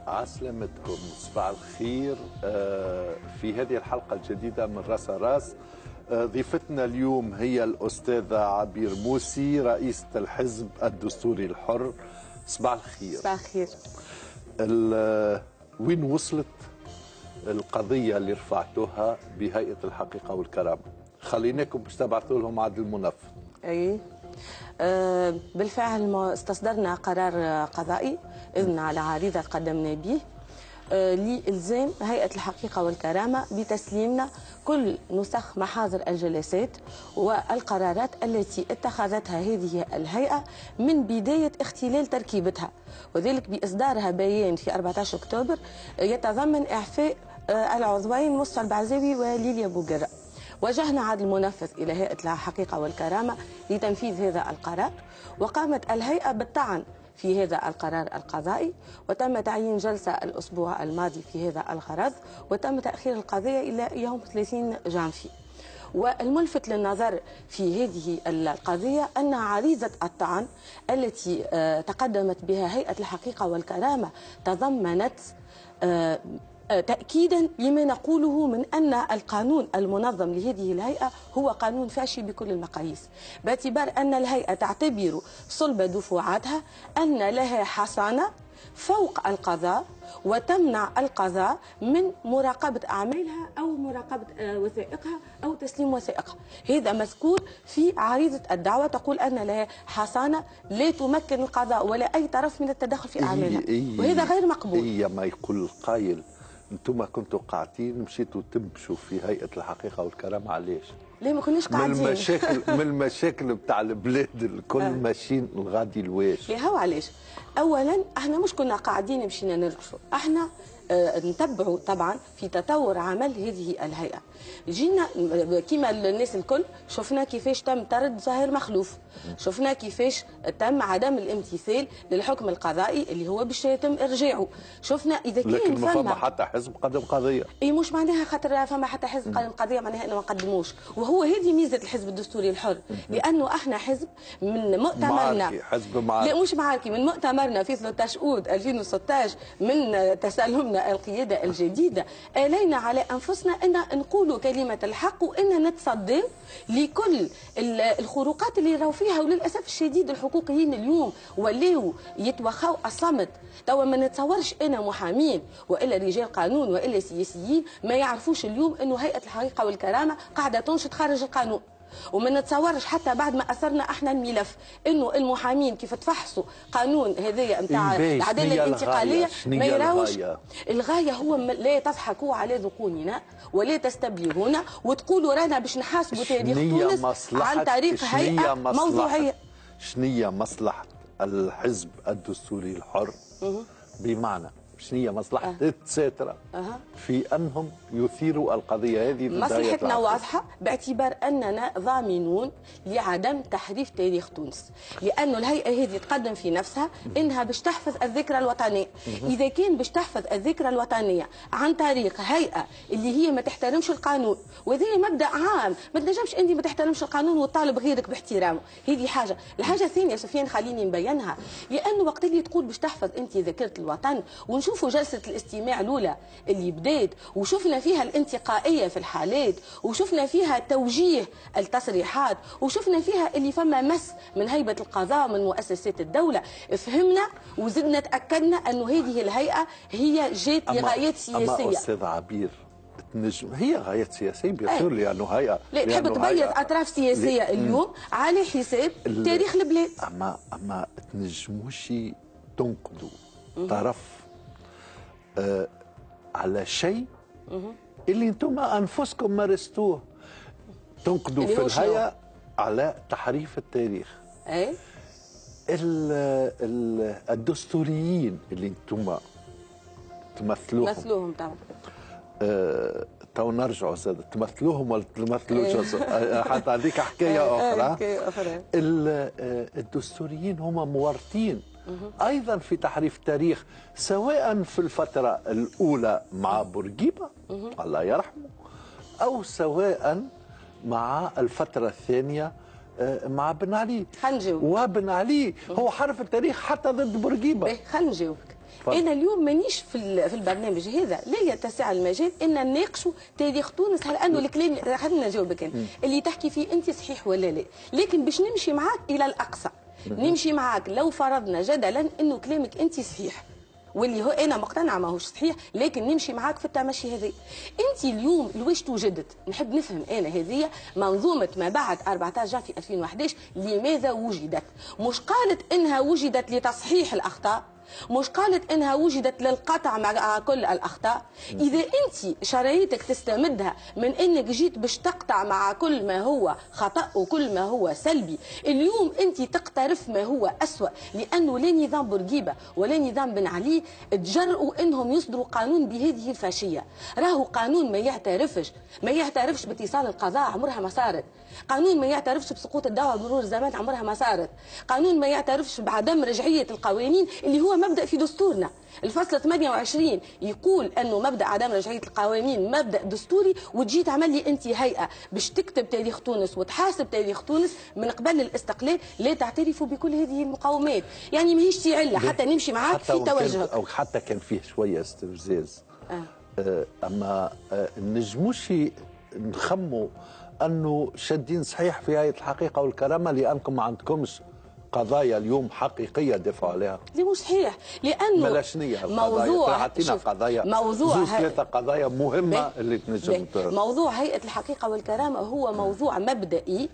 عسلامتكم، صباح الخير. في هذه الحلقة الجديدة من راس راس ضيفتنا اليوم هي الأستاذة عبير موسي، رئيسة الحزب الدستوري الحر. صباح الخير. صباح الخير. وين وصلت القضية اللي رفعتوها بهيئة الحقيقة والكرامة؟ خليناكم باش تبعثوا لهم عدل المنفذ. أي بالفعل استصدرنا قرار قضائي إذن على عريضة قدمنا به لإلزام هيئة الحقيقة والكرامة بتسليمنا كل نسخ محاضر الجلسات والقرارات التي اتخذتها هذه الهيئة من بداية اختلال تركيبتها، وذلك بإصدارها بيان في 14 أكتوبر يتضمن إعفاء العضوين مصطفى البعزاوي وليليا بوقرة. وجهنا عدل المنفذ إلى هيئة الحقيقة والكرامة لتنفيذ هذا القرار، وقامت الهيئة بالطعن في هذا القرار القضائي، وتم تعيين جلسة الأسبوع الماضي في هذا الغرض، وتم تأخير القضية إلى يوم 30 جانفي. والملفت للنظر في هذه القضية أن عريضة الطعن التي تقدمت بها هيئة الحقيقة والكرامة تضمنت تأكيدا لما نقوله من أن القانون المنظم لهذه الهيئة هو قانون فاشل بكل المقاييس، باعتبار أن الهيئة تعتبر صلب دفوعاتها أن لها حصانة فوق القضاء وتمنع القضاء من مراقبة أعمالها أو مراقبة وثائقها أو تسليم وثائقها. هذا مذكور في عريضة الدعوة، تقول أن لها حصانة لا تمكن القضاء ولا أي طرف من التدخل في أعمالها، وهذا غير مقبول. هي ما يقول القائل انتم كنتوا قاعدين مشيتوا تنبشوا في هيئة الحقيقة والكرامة، علاش؟ ليه ما كناش قاعدين؟ من المشاكل بتاع البلاد الكل ماشيين الغادي الواش. ليه هو علاش؟ اولا احنا مش كنا قاعدين مشينا نرقصوا، احنا نتبعوا طبعا في تطور عمل هذه الهيئه. جينا كما الناس الكل شفنا كيفاش تم طرد زهير مخلوف، شفنا كيفاش تم عدم الامتثال للحكم القضائي اللي هو باش يتم ارجاعه، شفنا اذا كان لكن ما فما حتى حزب قدم قضيه. اي مش معناها خاطر فما حتى حزب قدم قضيه معناها انه ما قدموش، وهو هذه ميزه الحزب الدستوري الحر، لانه احنا حزب من مؤتمرنا حزب معاركي. لا مش معاركي، من مؤتمرنا في 13 أود 2016 من تسلمنا القيادة الجديدة آلينا على أنفسنا أن نقول كلمة الحق وأن نتصدى لكل الخروقات اللي راهو فيها. وللأسف الشديد الحقوقيين اليوم ولاو يتوخاو الصمت. توا ما نتصورش أنا محامين وإلا رجال قانون وإلا سياسيين ما يعرفوش اليوم أنه هيئة الحقيقة والكرامة قاعدة تنشط خارج القانون، وما نتصورش حتى بعد ما اثرنا احنا الملف انه المحامين كيف تفحصوا قانون هذايا نتاع العداله الانتقاليه ما يراوش. الغايه هو لا تضحكوا على ذقوننا ولا تستبلغونا وتقولوا رانا باش نحاسبوا تاريخ تونس عن طريق هيئه موضوعيه. شنية مصلحه الحزب الدستوري الحر؟ بمعنى شنية مصلحة التساترة في أنهم يثيروا القضية هذه؟ مصلحتنا واضحة باعتبار أننا ضامنون لعدم تحريف تاريخ تونس، لأنه الهيئة هذه تقدم في نفسها أنها باش تحفظ الذكرى الوطنية. إذا كان باش تحفظ الذكرى الوطنية عن طريق هيئة اللي هي ما تحترمش القانون، وهذا مبدأ عام، ما تنجمش أنت ما تحترمش القانون وتطالب غيرك باحترامه. هذه حاجة. الحاجة الثانية سفيان خليني نبينها، لأنه وقت اللي تقول باش تحفظ أنت ذاكرة الوطن، ونشوفوا جلسة الاستماع الأولى اللي بدات وشفنا فيها الانتقائية في الحالات، وشفنا فيها توجيه التصريحات، وشفنا فيها اللي فما مس من هيبة القضاء من مؤسسات الدولة، فهمنا وزدنا تأكدنا أنه هذه الهيئة هي جات لغايات سياسية. أما أستاذ عبير تنجم هي غايات سياسية بيصير لأنه هيئة لا تحب تبيض أطراف سياسية اليوم على حساب تاريخ البلاد. أما تنجموش تنقدوا طرف على شيء اللي انتم انفسكم مارستوه، تنقدوا في الهيئه على تحريف التاريخ. اي الدستوريين اللي انتم تمثلوهم طبعا. تو نرجعوا زاد تمثلوهم ولا تمثلوش حتى هذيك حكايه اخرى. الدستوريين هم مورطين أيضا في تحريف التاريخ، سواء في الفترة الأولى مع بورقيبة الله يرحمه، أو سواء مع الفترة الثانية مع بن علي. خلينا نجاوب. وبن علي هو حرف التاريخ حتى ضد بورقيبه. خلينا نجاوبك. انا اليوم مانيش في البرنامج هذا لا يتسع المجال ان نناقشوا تاريخ تونس، هل انه الكلام خلينا نجاوبك انا اللي تحكي فيه انت صحيح ولا لا، لكن باش نمشي معاك الى الاقصى. نمشي معاك لو فرضنا جدلا انه كلامك انت صحيح واللي هو انا مقتنعه ماهوش صحيح، لكن نمشي معاك في التمشي هذه. انت اليوم لواش توجدت؟ نحب نفهم انا هذه منظومه ما بعد 14 جان في 2011 لماذا وجدت؟ مش قالت انها وجدت لتصحيح الاخطاء، مش قالت انها وجدت للقطع مع كل الاخطاء. اذا انت شرايطك تستمدها من انك جيت باش تقطع مع كل ما هو خطا وكل ما هو سلبي، اليوم انت تقترف ما هو اسوأ، لانه لا نظام بورقيبه ولا نظام بن علي تجرؤوا انهم يصدروا قانون بهذه الفاشيه. راهو قانون ما يعترفش باتصال القضاء، عمرها ما صارت. قانون ما يعترفش بسقوط الدعوه بمرور الزمان، عمرها ما صارت. قانون ما يعترفش بعدم رجعيه القوانين اللي هو مبدا في دستورنا. الفصل 28 يقول انه مبدا عدم رجعيه القوانين مبدا دستوري، وتجي تعمل لي انت هيئه باش تكتب تاريخ تونس وتحاسب تاريخ تونس من قبل الاستقلال لا تعترفوا بكل هذه المقاومات. يعني ماهيش شي عله حتى نمشي معاك في توجهك. او حتى كان فيه شويه استفزاز. اما نجموش نخموا انه شادين صحيح في هيئه الحقيقه والكرامه لانكم ما عندكمش قضايا اليوم حقيقيه دفعوا عليها. دي مش صحيح، لانه ملاشنيه موضوع عطينا قضايا موضوع ثلاثه قضايا مهمه اللي تنجم. موضوع هيئه الحقيقه والكرامه هو موضوع مبدئي،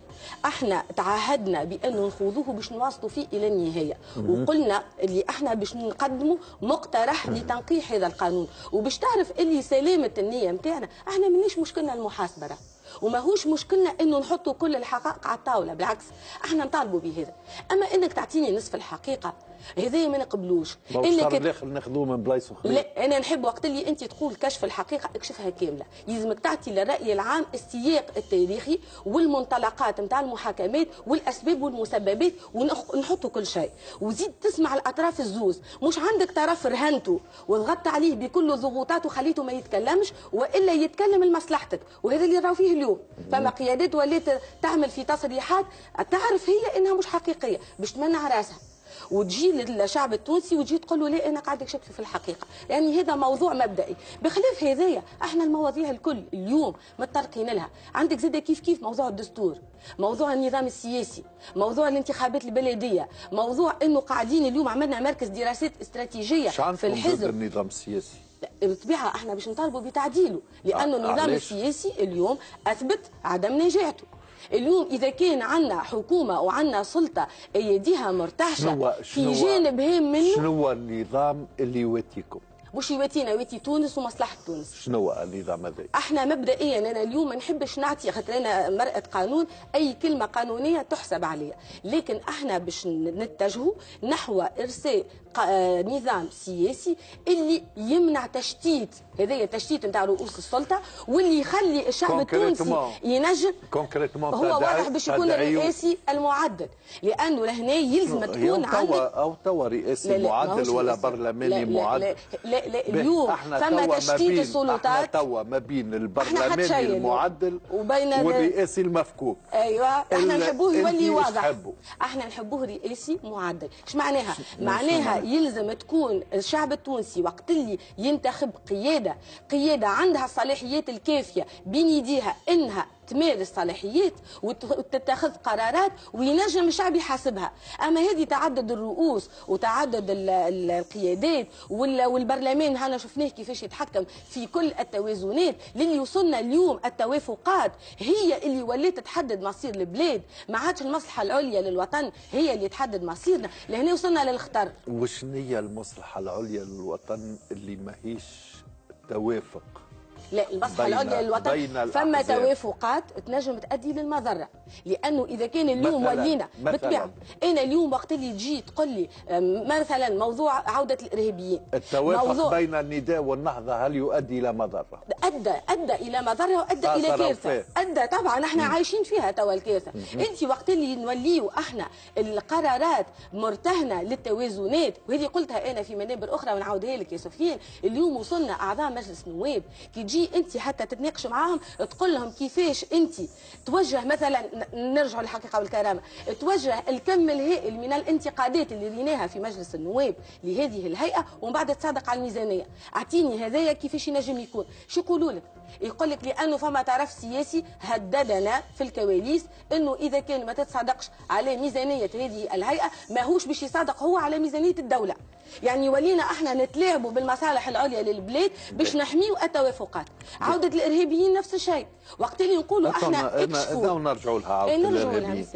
احنا تعهدنا بانه نخوضوه باش نواصلوا فيه الى النهايه، وقلنا اللي احنا باش نقدموا مقترح لتنقيح هذا القانون، وباش تعرف اللي سلامه النيه نتاعنا احنا مانيش مشكلنا المحاسبه وماهوش مشكلنا انه نحطوا كل الحقائق على الطاوله، بالعكس احنا نطالبوا بهذا. اما انك تعطيني نصف الحقيقه هذا ما نقبلوش. انك الاخر ناخذوه من بلايص اخرى. لا، انا نحب وقت اللي انت تقول كشف الحقيقه اكشفها كامله، يلزمك تعطي للراي العام السياق التاريخي والمنطلقات نتاع المحاكمات والاسباب والمسببات ونحطوا كل شيء، وزيد تسمع الاطراف الزوز، مش عندك طرف رهنته وضغطت عليه بكل ضغوطات وخليته ما يتكلمش والا يتكلم لمصلحتك، وهذا اللي راهو فيه اليوم. فما قيادات ولات تعمل في تصريحات تعرف هي انها مش حقيقيه باش تمنع راسها، وتجي للشعب التونسي وتجي تقول له لا انا قاعد شك في الحقيقه. يعني هذا موضوع مبدئي. بخلاف هذايا احنا المواضيع الكل اليوم متطرقين لها. عندك زاده كيف موضوع الدستور، موضوع النظام السياسي، موضوع الانتخابات البلديه، موضوع انه قاعدين اليوم عملنا مركز دراسات استراتيجيه في الحزب. النظام السياسي بالطبيعه احنا باش نطالبوا بتعديله، لانه النظام السياسي اليوم اثبت عدم نجاحته. اليوم اذا كان عندنا حكومه وعندنا سلطه ايديها مرتعشه في جانب هام منه، شنو هو النظام اللي يواتيكم؟ مش يواتينا، يواتي تونس ومصلحه تونس. شنو هو النظام هذا؟ احنا مبدئيا انا اليوم ما نحبش نعطي، خاطر انا مرأة قانون، اي كلمه قانونيه تحسب عليها، لكن احنا باش نتجهوا نحو ارساء نظام سياسي اللي يمنع تشتيت، هذايا تشتيت نتاع رؤوس السلطه، واللي يخلي الشعب التونسي ينجم. هو واضح باش يكون الرئاسي المعدل، لانه لهنا يلزم تكون عندك او توا رئاسي معدل ولا برلماني معدل. لا اليوم فما تشتيت السلطات. احنا توا ما بين البرلماني المعدل وبين والرئاسي المفكوك. ايوه احنا نحبوه يولي واضح، احنا نحبوه رئاسي معدل. ايش معناها؟ معناها يلزم تكون الشعب التونسي وقت اللي ينتخب قياده عندها الصلاحيات الكافيه بين يديها انها تمارس صلاحيات وتتخذ قرارات وينجم الشعب يحاسبها. اما هذه تعدد الرؤوس وتعدد القيادات والبرلمان هنا شفناه كيفاش يتحكم في كل التوازنات، للي وصلنا اليوم التوافقات هي اللي ولات تحدد مصير البلاد، ما عادش المصلحه العليا للوطن هي اللي تحدد مصيرنا، لهنا وصلنا للخطر. وشنو هي المصلحه العليا للوطن اللي ماهيش توافق؟ لا، المصلحه العليا للوطن فما توافقات تنجم تؤدي للمضره، لانه اذا كان اليوم ولينا بالطبيعه. انا اليوم وقت اللي تجي تقول لي مثلا موضوع عوده الارهابيين، التوافق بين النداء والنهضه هل يؤدي الى مضره؟ ادى الى مضره وادى الى كارثه. ادى طبعا، احنا عايشين فيها توا الكارثه. انت وقت اللي نوليو احنا القرارات مرتهنه للتوازنات، وهذه قلتها انا في منابر اخرى ونعاودها لك يا سفيان. اليوم وصلنا اعضاء مجلس نواب كي وتجي انت حتى تتناقش معاهم تقول لهم كيفاش انت توجه مثلا، نرجع للحقيقه والكرامه، توجه الكم الهائل من الانتقادات اللي ريناها في مجلس النواب لهذه الهيئه، ومن بعد تصادق على الميزانيه. اعطيني هذايا كيفاش ينجم يكون؟ شو يقولوا لك؟ يقول لك لانه فما طرف سياسي هددنا في الكواليس انه اذا كان ما تتصادقش على ميزانيه هذه الهيئه ماهوش باش يصادق هو على ميزانيه الدوله. يعني ولينا احنا نتلاعبوا بالمصالح العليا للبلاد باش نحميوا التوافقات. عوده الارهابيين نفس الشيء، وقت اللي نقولوا احنا اكشفوا نرجعوا لها عوده الارهابيين.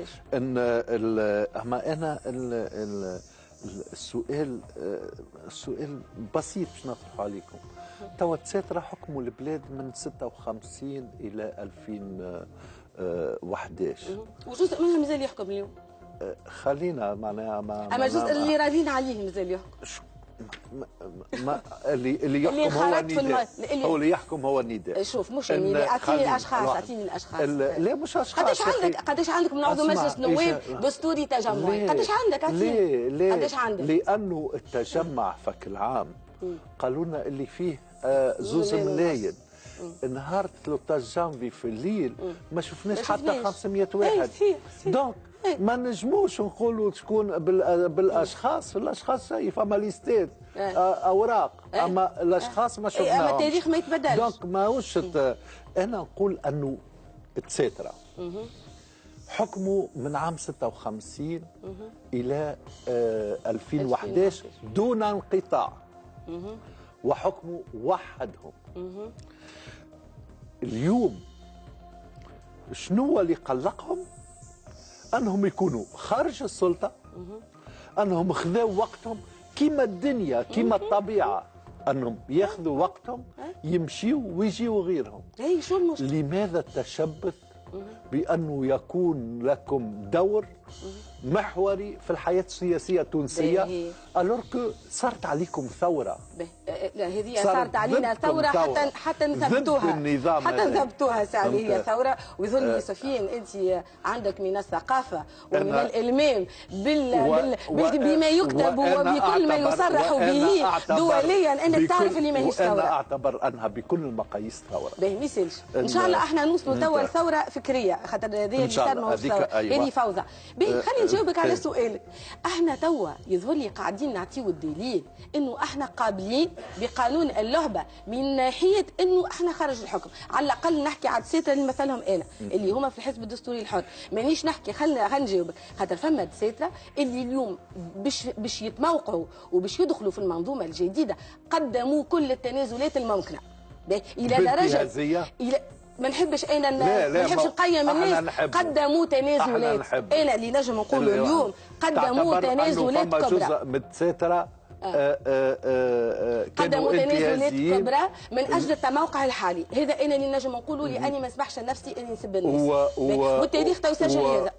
اما انا السؤال بسيط باش نطرحه عليكم. توا تساترة حكموا البلاد من 56 الى 2011 وجزء منهم مازال يحكم اليوم. خلينا معناها اما الجزء اللي راضيين عليه مازال يحكم. اللي يحكم هو النداء، هو اللي يحكم هو النداء. شوف مش النداء، اعطيني الاشخاص، اعطيني الاشخاص. لا مش اشخاص. قداش عندك من عضو مجلس نواب دستوري تجمعي؟ قداش عندك؟ اعطيني. ليه قداش عندك؟ لانه التجمع فك العام قالوا لنا اللي فيه زوز ملايين. نهار 13 جانفي في الليل ما شفناش حتى 500 واحد. دونك ما نجموش نقولوا تكون بالاشخاص. الاشخاص فما ليستات اوراق، اما الاشخاص ما شفناهمش. اما التاريخ ما يتبدلش. دونك ماهوش انا نقول انه اتساترا حكموا من عام 56 الى 2011 دون انقطاع، وحكموا وحدهم. اليوم شنو اللي قلقهم؟ انهم يكونوا خارج السلطه، انهم خذوا وقتهم كيما الدنيا كيما الطبيعه، انهم ياخذوا وقتهم يمشيوا ويجيوا غيرهم. شو المشكله؟ لماذا التشبث بانه يكون لكم دور محوري في الحياه السياسيه التونسيه الورك صارت عليكم ثوره؟ لا هذه صارت علينا ثوره حتى نثبتوها، حتى نثبتوها سالي هي ثوره. ويظل سفيان انت عندك من الثقافه ومن الالمام بما يكتب وبكل ما يصرح به دوليا انك تعرف اللي ماهيش ثوره. انا اعتبر انها بكل المقاييس ثوره. باهي ما يسالش ان شاء الله احنا نوصلوا توا لثوره فكريه، خاطر هذه اللي ثوره هذه فوضى. باهي خليني نجاوبك على سؤالك. احنا توا يظهر لي قاعدين نعطيو الدليل انه احنا قابلين بقانون اللعبه من ناحيه انه احنا خارج الحكم. على الاقل نحكي على السيتر اللي مثلهم انا اللي هما في الحزب الدستوري الحر. مانيش نحكي خلينا نجاوبك، خاطر فما دساتره اللي اليوم باش يتموقعوا وباش يدخلوا في المنظومه الجديده قدموا كل التنازلات الممكنه. الى درجه ما نحبش انا ما نحبش نقيم الناس، قدموا تنازلات. انا اللي نجم نقول اليوم قدموا تنازلات كبرى. جزء متساتره قدموا تنازلات كبرى من اجل التموقع الحالي. هذا انا اللي نجم نقوله لاني ما نسمحش لنفسي اني نسب الناس، والتاريخ تو يسجل هذا.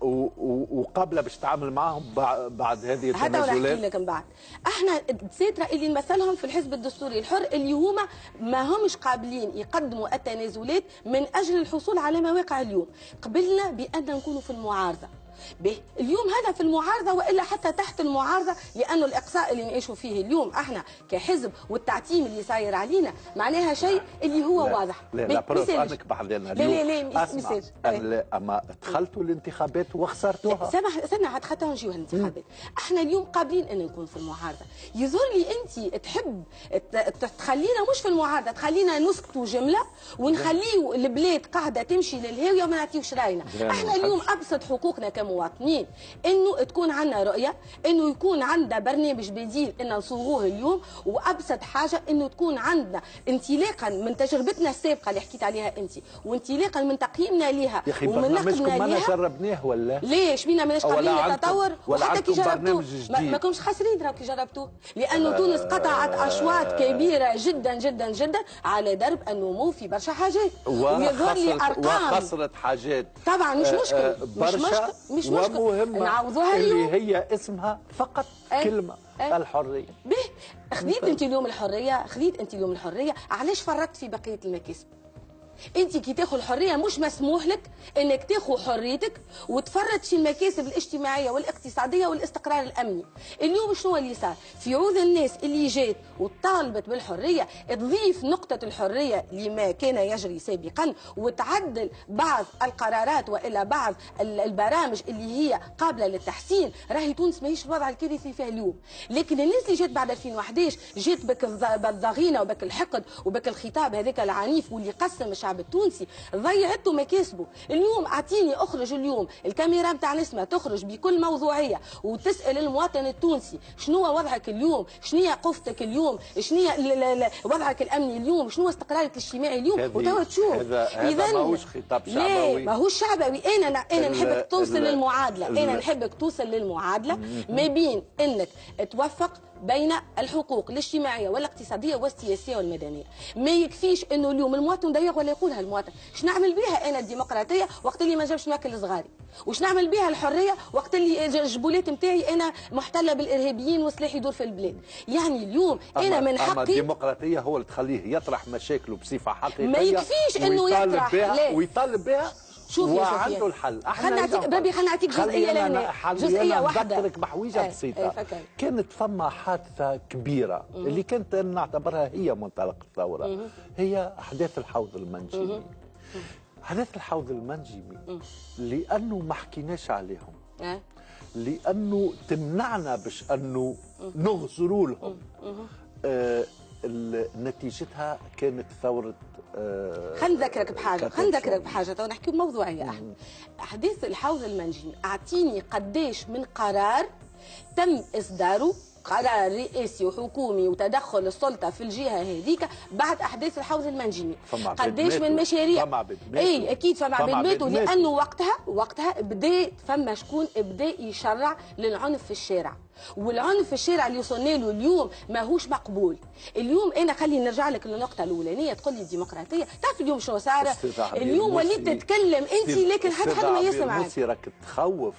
وقبل باش تتعامل معهم بعد هذه التنازلات حتى نحكي لك من بعد. احنا الدساتره اللي نمثلهم في الحزب الدستوري الحر اللي هما ما همش قابلين يقدموا التنازلات من اجل الحصول على مواقع اليوم. قبلنا بان نكونوا في المعارضه. اليوم هذا في المعارضه والا حتى تحت المعارضه، لانه الاقصاء اللي نعيشوا فيه اليوم احنا كحزب والتعتيم اللي صاير علينا معناها شيء اللي هو لا واضح. لا بروف انك بعدين اليوم لا اما دخلتوا الانتخابات وخسرتوها. سمع عاد حتى نجيو الانتخابات. احنا اليوم قابلين ان نكون في المعارضه. يظهر لي انت تحب تخلينا مش في المعارضه، تخلينا نسكتوا جمله ونخليو البلاد قاعده تمشي للهاويه وما نعطيوش راينا. احنا اليوم ابسط حقوقنا كمواطنين انه تكون عندنا رؤيه، انه يكون عندنا برنامج بديل ان نصوغوه اليوم، وابسط حاجه انه تكون عندنا انطلاقا من تجربتنا السابقه اللي حكيت عليها انت، وانطلاقا من تقييمنا ليها ومن نقدنا ليها. ما جربناه ولا ليش بينا ماناش قابلين للتطور؟ وحتى كي جربتوه ما كنتش خاسرين راهو كي جربتوه، لانه تونس قطعت اشواط كبيره جدا جدا جدا على درب النمو في برشا حاجات، ويظهر لي ارقام وخسرت حاجات طبعا مش مشكل مش مشكل ومهمة نعوضوها اللي هي اسمها فقط كلمة الحرية. خذيت انت اليوم الحرية، علاش فرقت في بقية المكاسب؟ انت كي تاخذ الحريه مش مسموح لك انك تاخذ حريتك وتفرط في المكاسب الاجتماعيه والاقتصاديه والاستقرار الامني. اليوم شنو اللي صار؟ في عوض الناس اللي جات وطالبت بالحريه تضيف نقطه الحريه لما كان يجري سابقا وتعدل بعض القرارات والا بعض البرامج اللي هي قابله للتحسين. راهي تونس ماهيش الوضع الكارثي اللي فيها اليوم، لكن الناس اللي جات بعد 2011 جات بك الضغينه وبك الحقد وبك الخطاب هذاك العنيف واللي قسم الشعب التونسي، ضيعته مكاسبه. اليوم اعطيني اخرج اليوم الكاميرا نتاع نسمه تخرج بكل موضوعيه وتسال المواطن التونسي شنو وضعك اليوم، شنو قفتك اليوم، شنو وضعك الامني اليوم، شنو استقرارك الاجتماعي اليوم، وتوا تشوف. هذا ماهوش خطاب شعبوي، لا ماهوش شعبوي. انا نحبك توصل للمعادله، انا نحبك توصل للمعادله ما بين انك توفق بين الحقوق الاجتماعيه والاقتصاديه والسياسيه والمدنيه. ما يكفيش انه اليوم المواطن ضيق ولا يقولها المواطن شنو نعمل بها انا الديمقراطيه وقت اللي ما جابش ناكل صغاري، وش نعمل بها الحريه وقت اللي الجبولات نتاعي انا محتله بالارهابيين وسلاح يدور في البلاد. يعني اليوم انا من حقي. الديمقراطيه هو اللي تخليه يطرح مشاكله بصفه حقيقيه، ما يكفيش انه يطرح ويطالب بها شوف يا وعنده الحل. خلينا نعطيك جزئيه لهنا، جزئيه واحده نذكرك بحويجه بسيطه. كانت فما حادثه كبيره اللي كانت نعتبرها هي منطلق الثوره، هي احداث الحوض المنجمي. احداث الحوض المنجمي لانه ما حكيناش عليهم، لانه تمنعنا باش انه نغزروا لهم. نتيجتها كانت ثوره. خلينا نذكرك بحاجه تو نحكي بموضوعيه. احداث الحوض المنجمي اعطيني قداش من قرار تم اصداره، قرار رئاسي وحكومي وتدخل السلطه في الجهه هذيك بعد احداث الحوض المنجمي. قداش من مشاريع. اي اكيد فما عباد ماتوا، لانه وقتها بدا فما شكون بدا يشرع للعنف في الشارع، والعنف في الشارع اللي وصلنا له اليوم ماهوش مقبول. اليوم انا خليني نرجع لك للنقطه الاولانيه، تقول لي الديمقراطيه، تعرف اليوم شنو صار؟ اليوم وليت تتكلم انت لكن حد ما يسمعك. راك تخوف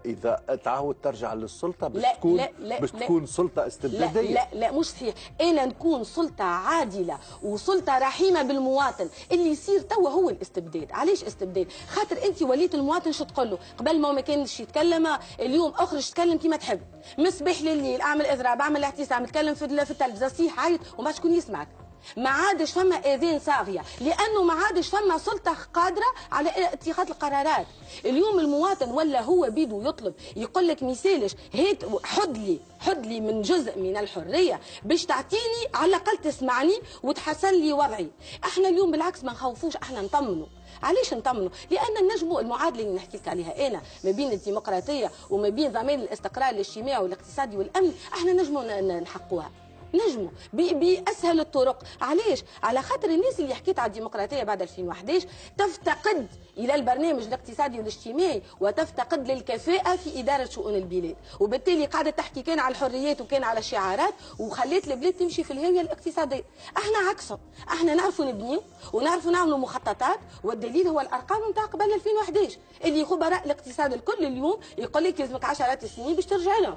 اذا تعاود ترجع للسلطه باش تكون سلطه استبداديه. لا مش صحيح. انا نكون سلطه عادله وسلطه رحيمه بالمواطن. اللي يصير توا هو الاستبداد. علاش استبداد؟ خاطر انت وليت المواطن شو تقول له؟ قبل ما كانش يتكلم، اليوم اخرج تكلم كيما تحب، مصباح لليل اعمل اضراب، اعمل اعتصام، تكلم في التلفزه، صيح عيط وما شكون يسمعك. ما عادش فما اذان صاغيه، لانه ما عادش فما سلطه قادره على اتخاذ القرارات. اليوم المواطن ولا هو بيدو يطلب، يقول لك ميسالش هات حد لي من جزء من الحريه باش تعطيني على الاقل تسمعني وتحسن لي وضعي. احنا اليوم بالعكس ما نخوفوش، احنا نطمنوا. علاش نطمنوا؟ لان نجموا المعادله اللي نحكي لك عليها انا ما بين الديمقراطيه وما بين ضمان الاستقرار الاجتماعي والاقتصادي والامن، احنا نجموا نحقوها. نجموا باسهل الطرق. علاش؟ على خاطر الناس اللي حكيت على الديمقراطيه بعد 2011 تفتقد الى البرنامج الاقتصادي والاجتماعي وتفتقد للكفاءه في اداره شؤون البلاد، وبالتالي قاعده تحكي كان على الحريات وكان على الشعارات وخليت البلاد تمشي في الهاويه الاقتصاديه. احنا عكسهم، احنا نعرفوا نبنيو ونعرفوا نعملوا مخططات، والدليل هو الارقام نتاع قبل 2011 اللي خبراء الاقتصاد الكل اليوم يقول لك يلزمك 10 سنين باش ترجع لهم.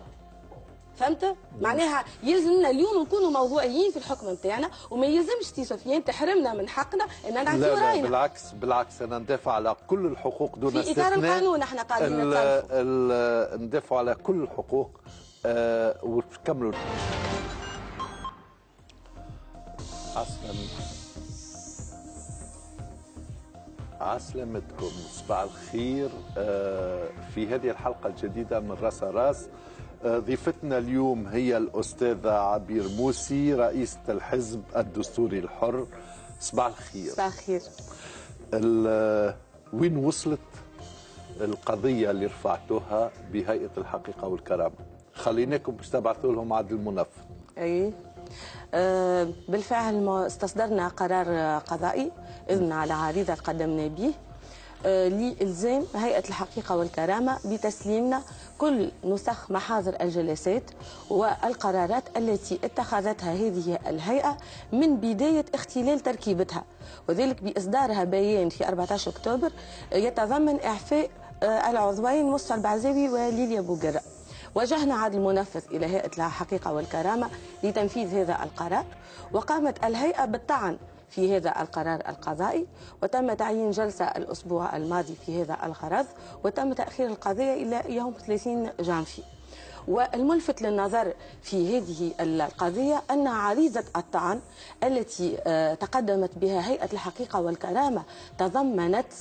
فهمت؟ معناها يلزمنا اليوم نكونوا موضوعيين في الحكم نتاعنا، وما يلزمش سي سفيان تحرمنا من حقنا ان نعطيو راينا. لا بالعكس انا ندافع على كل الحقوق دون استثناء. في اطار القانون احنا قاعدين ندافع على كل الحقوق. وتكملوا عسلامتكم، صباح الخير. في هذه الحلقه الجديده من راس راس ضيفتنا اليوم هي الأستاذة عبير موسي، رئيسة الحزب الدستوري الحر. صباح الخير. صباح الخير. وين وصلت القضية اللي رفعتوها بهيئة الحقيقة والكرامة؟ خليناكم باش تبعثوا لهم عاد المنفذ. أي بالفعل استصدرنا قرار قضائي إذن على عريضة قدمنا به لإلزام هيئة الحقيقة والكرامة بتسليمنا كل نسخ محاضر الجلسات والقرارات التي اتخذتها هذه الهيئة من بداية اختلال تركيبتها، وذلك بإصدارها بيان في 14 أكتوبر يتضمن إعفاء العضوين مصطفى البعزاوي وليليا بوقرة. وجهنا عاد المنفذ إلى هيئة الحقيقة والكرامة لتنفيذ هذا القرار، وقامت الهيئة بالطعن في هذا القرار القضائي، وتم تعيين جلسة الأسبوع الماضي في هذا الغرض، وتم تأخير القضية إلى يوم 30 جانفي. والملفت للنظر في هذه القضية أن عريضة الطعن التي تقدمت بها هيئة الحقيقة والكرامة تضمنت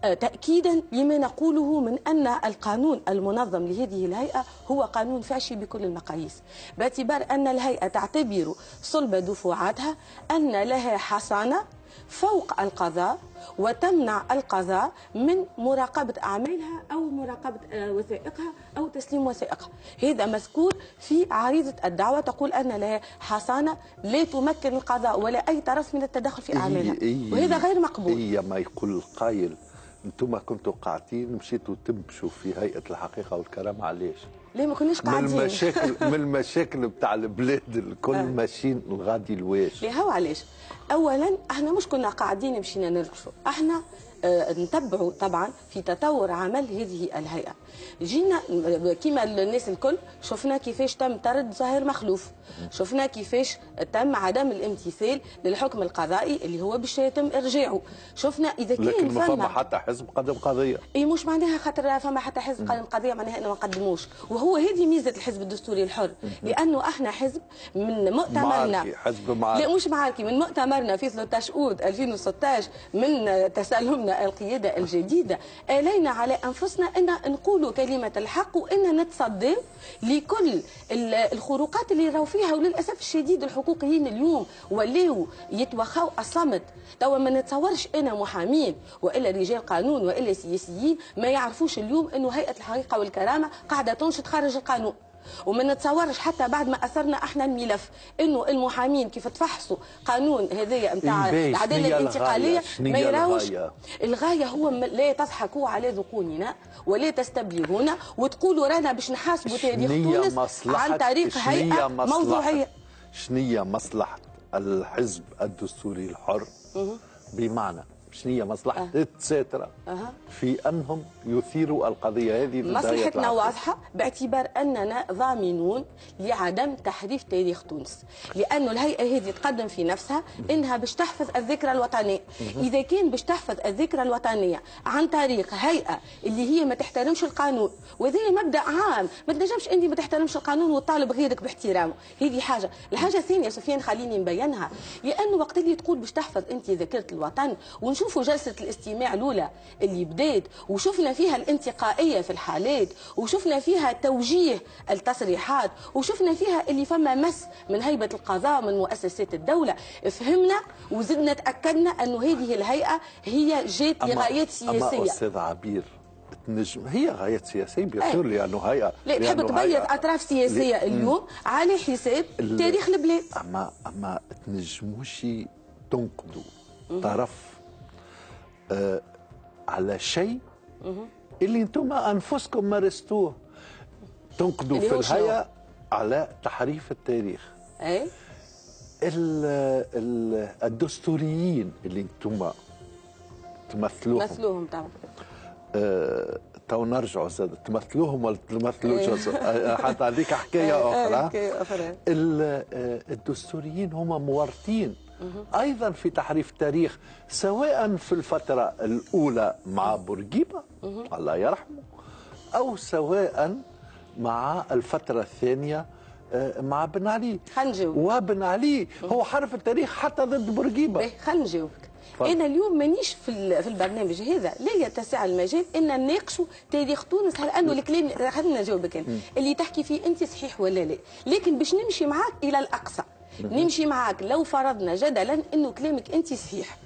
تأكيدا لما نقوله من أن القانون المنظم لهذه الهيئة هو قانون فاشي بكل المقاييس، باعتبار أن الهيئة تعتبر صلب دفوعاتها أن لها حصانة فوق القضاء وتمنع القضاء من مراقبة أعمالها أو مراقبة وثائقها أو تسليم وثائقها. هذا مذكور في عريضة الدعوة، تقول أن لها حصانة لا تمكن القضاء ولا أي طرف من التدخل في أعمالها، وهذا غير مقبول. هي ما يقول القائل انتم كنتوا قاعدين مشيتوا تمشوا في هيئة الحقيقة والكرامة، علاش؟ ليه ما كناش قاعدين؟ من المشاكل بتاع البلاد الكل ماشيين الغادي لواش؟ ليه هو علاش؟ اولا احنا مش كنا قاعدين مشينا نرقصوا، احنا نتبعوا طبعا في تطور عمل هذه الهيئه. جينا كما الناس الكل شفنا كيفاش تم طرد زهير مخلوف، شفنا كيفاش تم عدم الامتثال للحكم القضائي اللي هو باش يتم ارجاعه، شفنا اذا كان لكن ما فما حتى حزب قدم قضيه. اي مش معناها خاطر فما حتى حزب قدم قضيه معناها انه ما نقدموش، وهو هذه ميزه الحزب الدستوري الحر، لانه احنا حزب من مؤتمرنا حزب معاركي. لا مش معاركي، من مؤتمرنا في 13 أوت 2016 من تسلمنا القياده الجديده الينا على انفسنا ان نقولوا كلمه الحق وان نتصدى لكل الخروقات اللي راهو فيها. وللاسف الشديد الحقوقيين اليوم ولاو يتوخاو الصمت. توا ما نتصورش انا محامين والا رجال قانون والا سياسيين ما يعرفوش اليوم انه هيئه الحقيقه والكرامه قاعده تنشط خارج القانون، وما نتصورش حتى بعد ما اثرنا احنا الملف انه المحامين كيف تفحصوا قانون هذايا نتاع العداله الانتقاليه ما يراوش. الغايه هو لا تضحكوا على ذقوننا ولا تستبلغونا وتقولوا رانا باش نحاسبوا تاريخ تونس عن طريق هيئه موضوعيه. شنية مصلحه الحزب الدستوري الحر؟ بمعنى شنو مصلحة التساترة في أنهم يثيروا القضية هذه؟ مصلحتنا واضحة باعتبار أننا ضامنون لعدم تحريف تاريخ تونس، لأنه الهيئة هذه تقدم في نفسها أنها باش تحفظ الذكرى الوطنية. إذا كان باش تحفظ الذكرى الوطنية عن طريق هيئة اللي هي ما تحترمش القانون، وهذا مبدأ عام، ما تنجمش أنت ما تحترمش القانون وتطالب غيرك باحترامه. هذه حاجة. الحاجة الثانية سفيان خليني نبينها، لأنه وقت اللي تقول باش تحفظ أنت ذاكرة الوطن ونشوفوا جلسة الاستماع الأولى اللي بدات وشفنا فيها الانتقائية في الحالات وشفنا فيها توجيه التصريحات وشفنا فيها اللي فما مس من هيبة القضاء من مؤسسات الدولة، فهمنا وزدنا تأكدنا أنه هذه الهيئة هي جات لغايات سياسية. أما أستاذ عبير تنجم هي غايات سياسية بيصير لأنه هيئة لا تحب تبيض أطراف سياسية اليوم على حساب تاريخ البلاد. أما تنجموش تنقدوا طرف على شيء اللي انتم انفسكم مارستوه، تنقدوا في الهيئه على تحريف التاريخ. اي الدستوريين اللي انتم تمثلوهم طبعا تو نرجعوا زاد تمثلوهم ولا تمثلوش حتى هذيك حكايه اخرى. الدستوريين هم مورطين أيضا في تحريف التاريخ، سواء في الفترة الأولى مع بورقيبة الله يرحمه أو سواء مع الفترة الثانية مع بن علي. وبن علي هو حرف التاريخ حتى ضد بورقيبة. خلينا نجاوبك. أنا اليوم مانيش في البرنامج هذا لا يتسع المجال أن نناقشوا تاريخ تونس، هل أنه الكلام خلينا نجاوبك أنا اللي تحكي فيه أنت صحيح ولا لا، لكن باش نمشي معاك إلى الأقصى. نمشي معاك لو فرضنا جدلا انه كلامك انت صحيح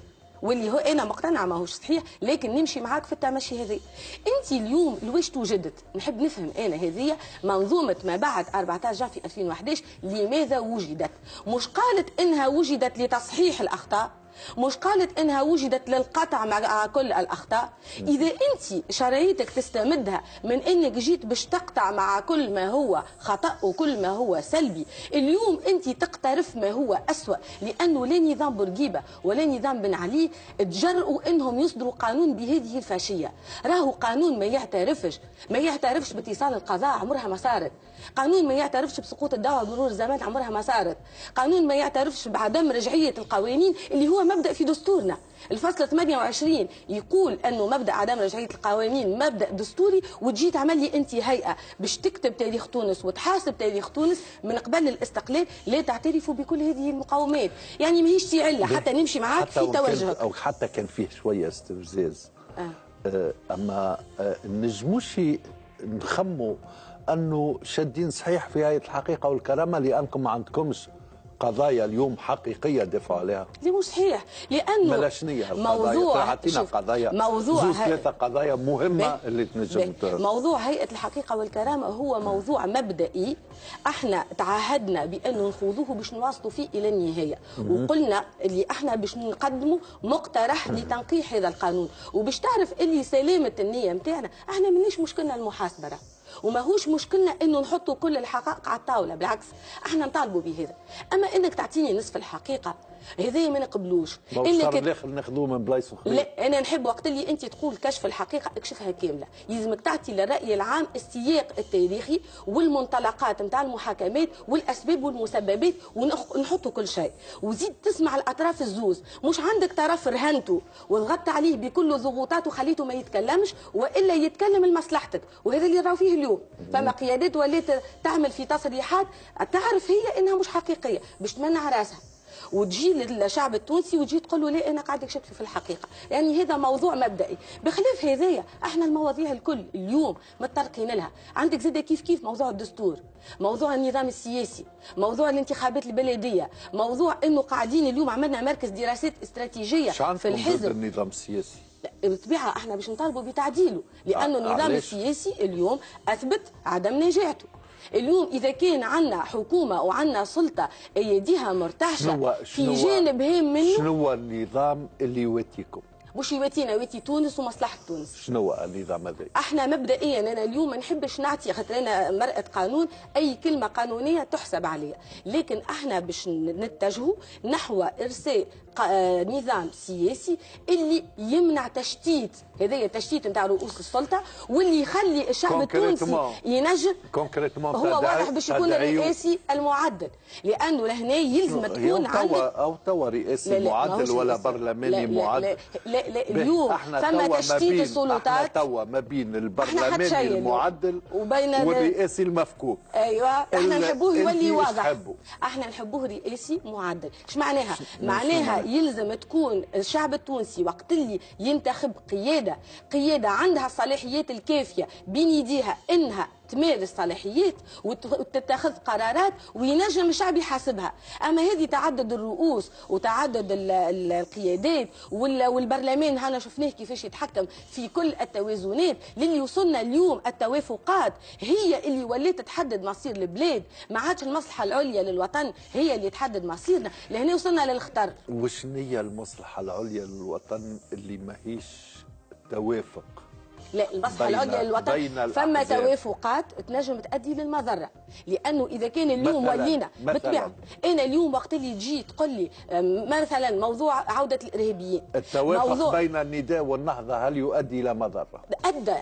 واللي هو انا مقتنعه ماهوش صحيح، لكن نمشي معاك في التمشي هذه. انت اليوم لواش توجدت؟ نحب نفهم انا هذه منظومه ما بعد 14 في 2011 لماذا وجدت؟ مش قالت انها وجدت لتصحيح الاخطاء، مش قالت انها وجدت للقطع مع كل الاخطاء. اذا انت شرعيتك تستمدها من انك جيت باش تقطع مع كل ما هو خطا وكل ما هو سلبي، اليوم انت تقترف ما هو اسوأ، لانه لا نظام بورقيبه ولا نظام بن علي تجرؤوا انهم يصدروا قانون بهذه الفاشيه. راهو قانون ما يعترفش باتصال القضاء، عمرها ما صارت. قانون ما يعترفش بسقوط الدعوه بمرور الزمان، عمرها ما صارت. قانون ما يعترفش بعدم رجعيه القوانين اللي هو مبدا في دستورنا. الفصل 28 يقول انه مبدا عدم رجعيه القوانين مبدا دستوري، وتجي تعمل لي انت هيئه باش تكتب تاريخ تونس وتحاسب تاريخ تونس من قبل الاستقلال لا تعترفوا بكل هذه المقاومات. يعني ماهيش تعله حتى نمشي معاك في توجهك، او حتى كان فيه شويه استفزاز. اما نجموش نخموا انه شادين صحيح في هيئه الحقيقه والكرامه لانكم ما عندكمش قضايا اليوم حقيقيه دفعوا عليها. دي مش صحيح، لانه ملاشنيه موضوع عطينا قضايا موضوع ثلاثه قضايا مهمه اللي تنجم. موضوع هيئه الحقيقه والكرامه هو موضوع مبدئي، احنا تعهدنا بانه نخوضوه باش نواصلوا فيه الى النهايه، وقلنا اللي احنا باش نقدموا مقترح لتنقيح هذا القانون، وباش تعرف اللي سلامه النيه نتاعنا احنا مانيش مشكلنا المحاسبه، وماهوش مشكلنا انه نحطوا كل الحقائق على الطاوله، بالعكس احنا نطالبوا بهذا. اما انك تعطيني نصف الحقيقه هذا ما نقبلوش. انك الاخر ناخذوه من بلايص اخرى. لا، انا نحب وقت اللي انت تقول كشف الحقيقه اكشفها كامله، يلزمك تعطي للراي العام السياق التاريخي والمنطلقات نتاع المحاكمات والاسباب والمسببات، ونحطوا كل شيء، وزيد تسمع الاطراف الزوز. مش عندك طرف رهنته وضغطت عليه بكل ضغوطات وخليته ما يتكلمش، والا يتكلم لمصلحتك، وهذا اللي راهو فيه اليوم. فما قيادات ولات تعمل في تصريحات تعرف هي انها مش حقيقيه باش تمنع راسها، وتجي للشعب التونسي وتجي تقول له لا انا قاعد نكشف في الحقيقه. يعني هذا موضوع مبدئي. بخلاف هذايا احنا المواضيع الكل اليوم متطرقين لها. عندك زاد كيف موضوع الدستور، موضوع النظام السياسي، موضوع الانتخابات البلديه، موضوع انه قاعدين اليوم عملنا مركز دراسات استراتيجيه في الحزب. النظام السياسي بالطبيعه احنا باش نطالبوا بتعديله، لانه النظام السياسي اليوم اثبت عدم نجاحته. اليوم اذا كان عندنا حكومه وعندنا سلطه ايديها مرتعشه في جانب هام منه، شنو هو النظام اللي يواتيكم؟ مش يواتينا، يواتي تونس ومصلحه تونس. شنو هو النظام هذا؟ احنا مبدئيا انا اليوم ما نحبش نعطي، خاطر انا مرأة قانون، اي كلمه قانونيه تحسب عليها، لكن احنا باش نتجهوا نحو ارساء نظام سياسي اللي يمنع تشتيت، هذايا التشتيت نتاع رؤوس السلطه، واللي يخلي الشعب التونسي ينجم. هو واضح باش يكون الرئاسي المعدل، لانه لهنا يلزم تكون عندك او توا رئاسي معدل ولا برلماني معدل. لا اليوم فما تشتيت السلطات. احنا توا ما بين البرلماني المعدل وبين والرئاسي المفكوك. ايوه احنا نحبوه يولي واضح، احنا نحبوه رئاسي معدل. ايش معناها؟ معناها يلزم تكون الشعب التونسي وقت اللي ينتخب قياده عندها الصلاحيات الكافيه بين يديها انها تمارس صلاحيات وتتخذ قرارات وينجم الشعب يحاسبها. اما هذه تعدد الرؤوس وتعدد القيادات والبرلمان هنا شفناه كيفاش يتحكم في كل التوازنات، للي وصلنا اليوم التوافقات هي اللي ولات تحدد مصير البلاد، ما عادش المصلحه العليا للوطن هي اللي تحدد مصيرنا. لهنا وصلنا للخطر. وشنو هي المصلحه العليا للوطن اللي ماهيش توافق؟ لا، المصلحه العليا للوطن فما توافقات تنجم تؤدي للمضره، لانه اذا كان اليوم ولينا بالطبيعه. انا اليوم وقت اللي تجي تقول لي مثلا موضوع عوده الارهابيين، التوافق بين النداء والنهضه هل يؤدي الى مضره؟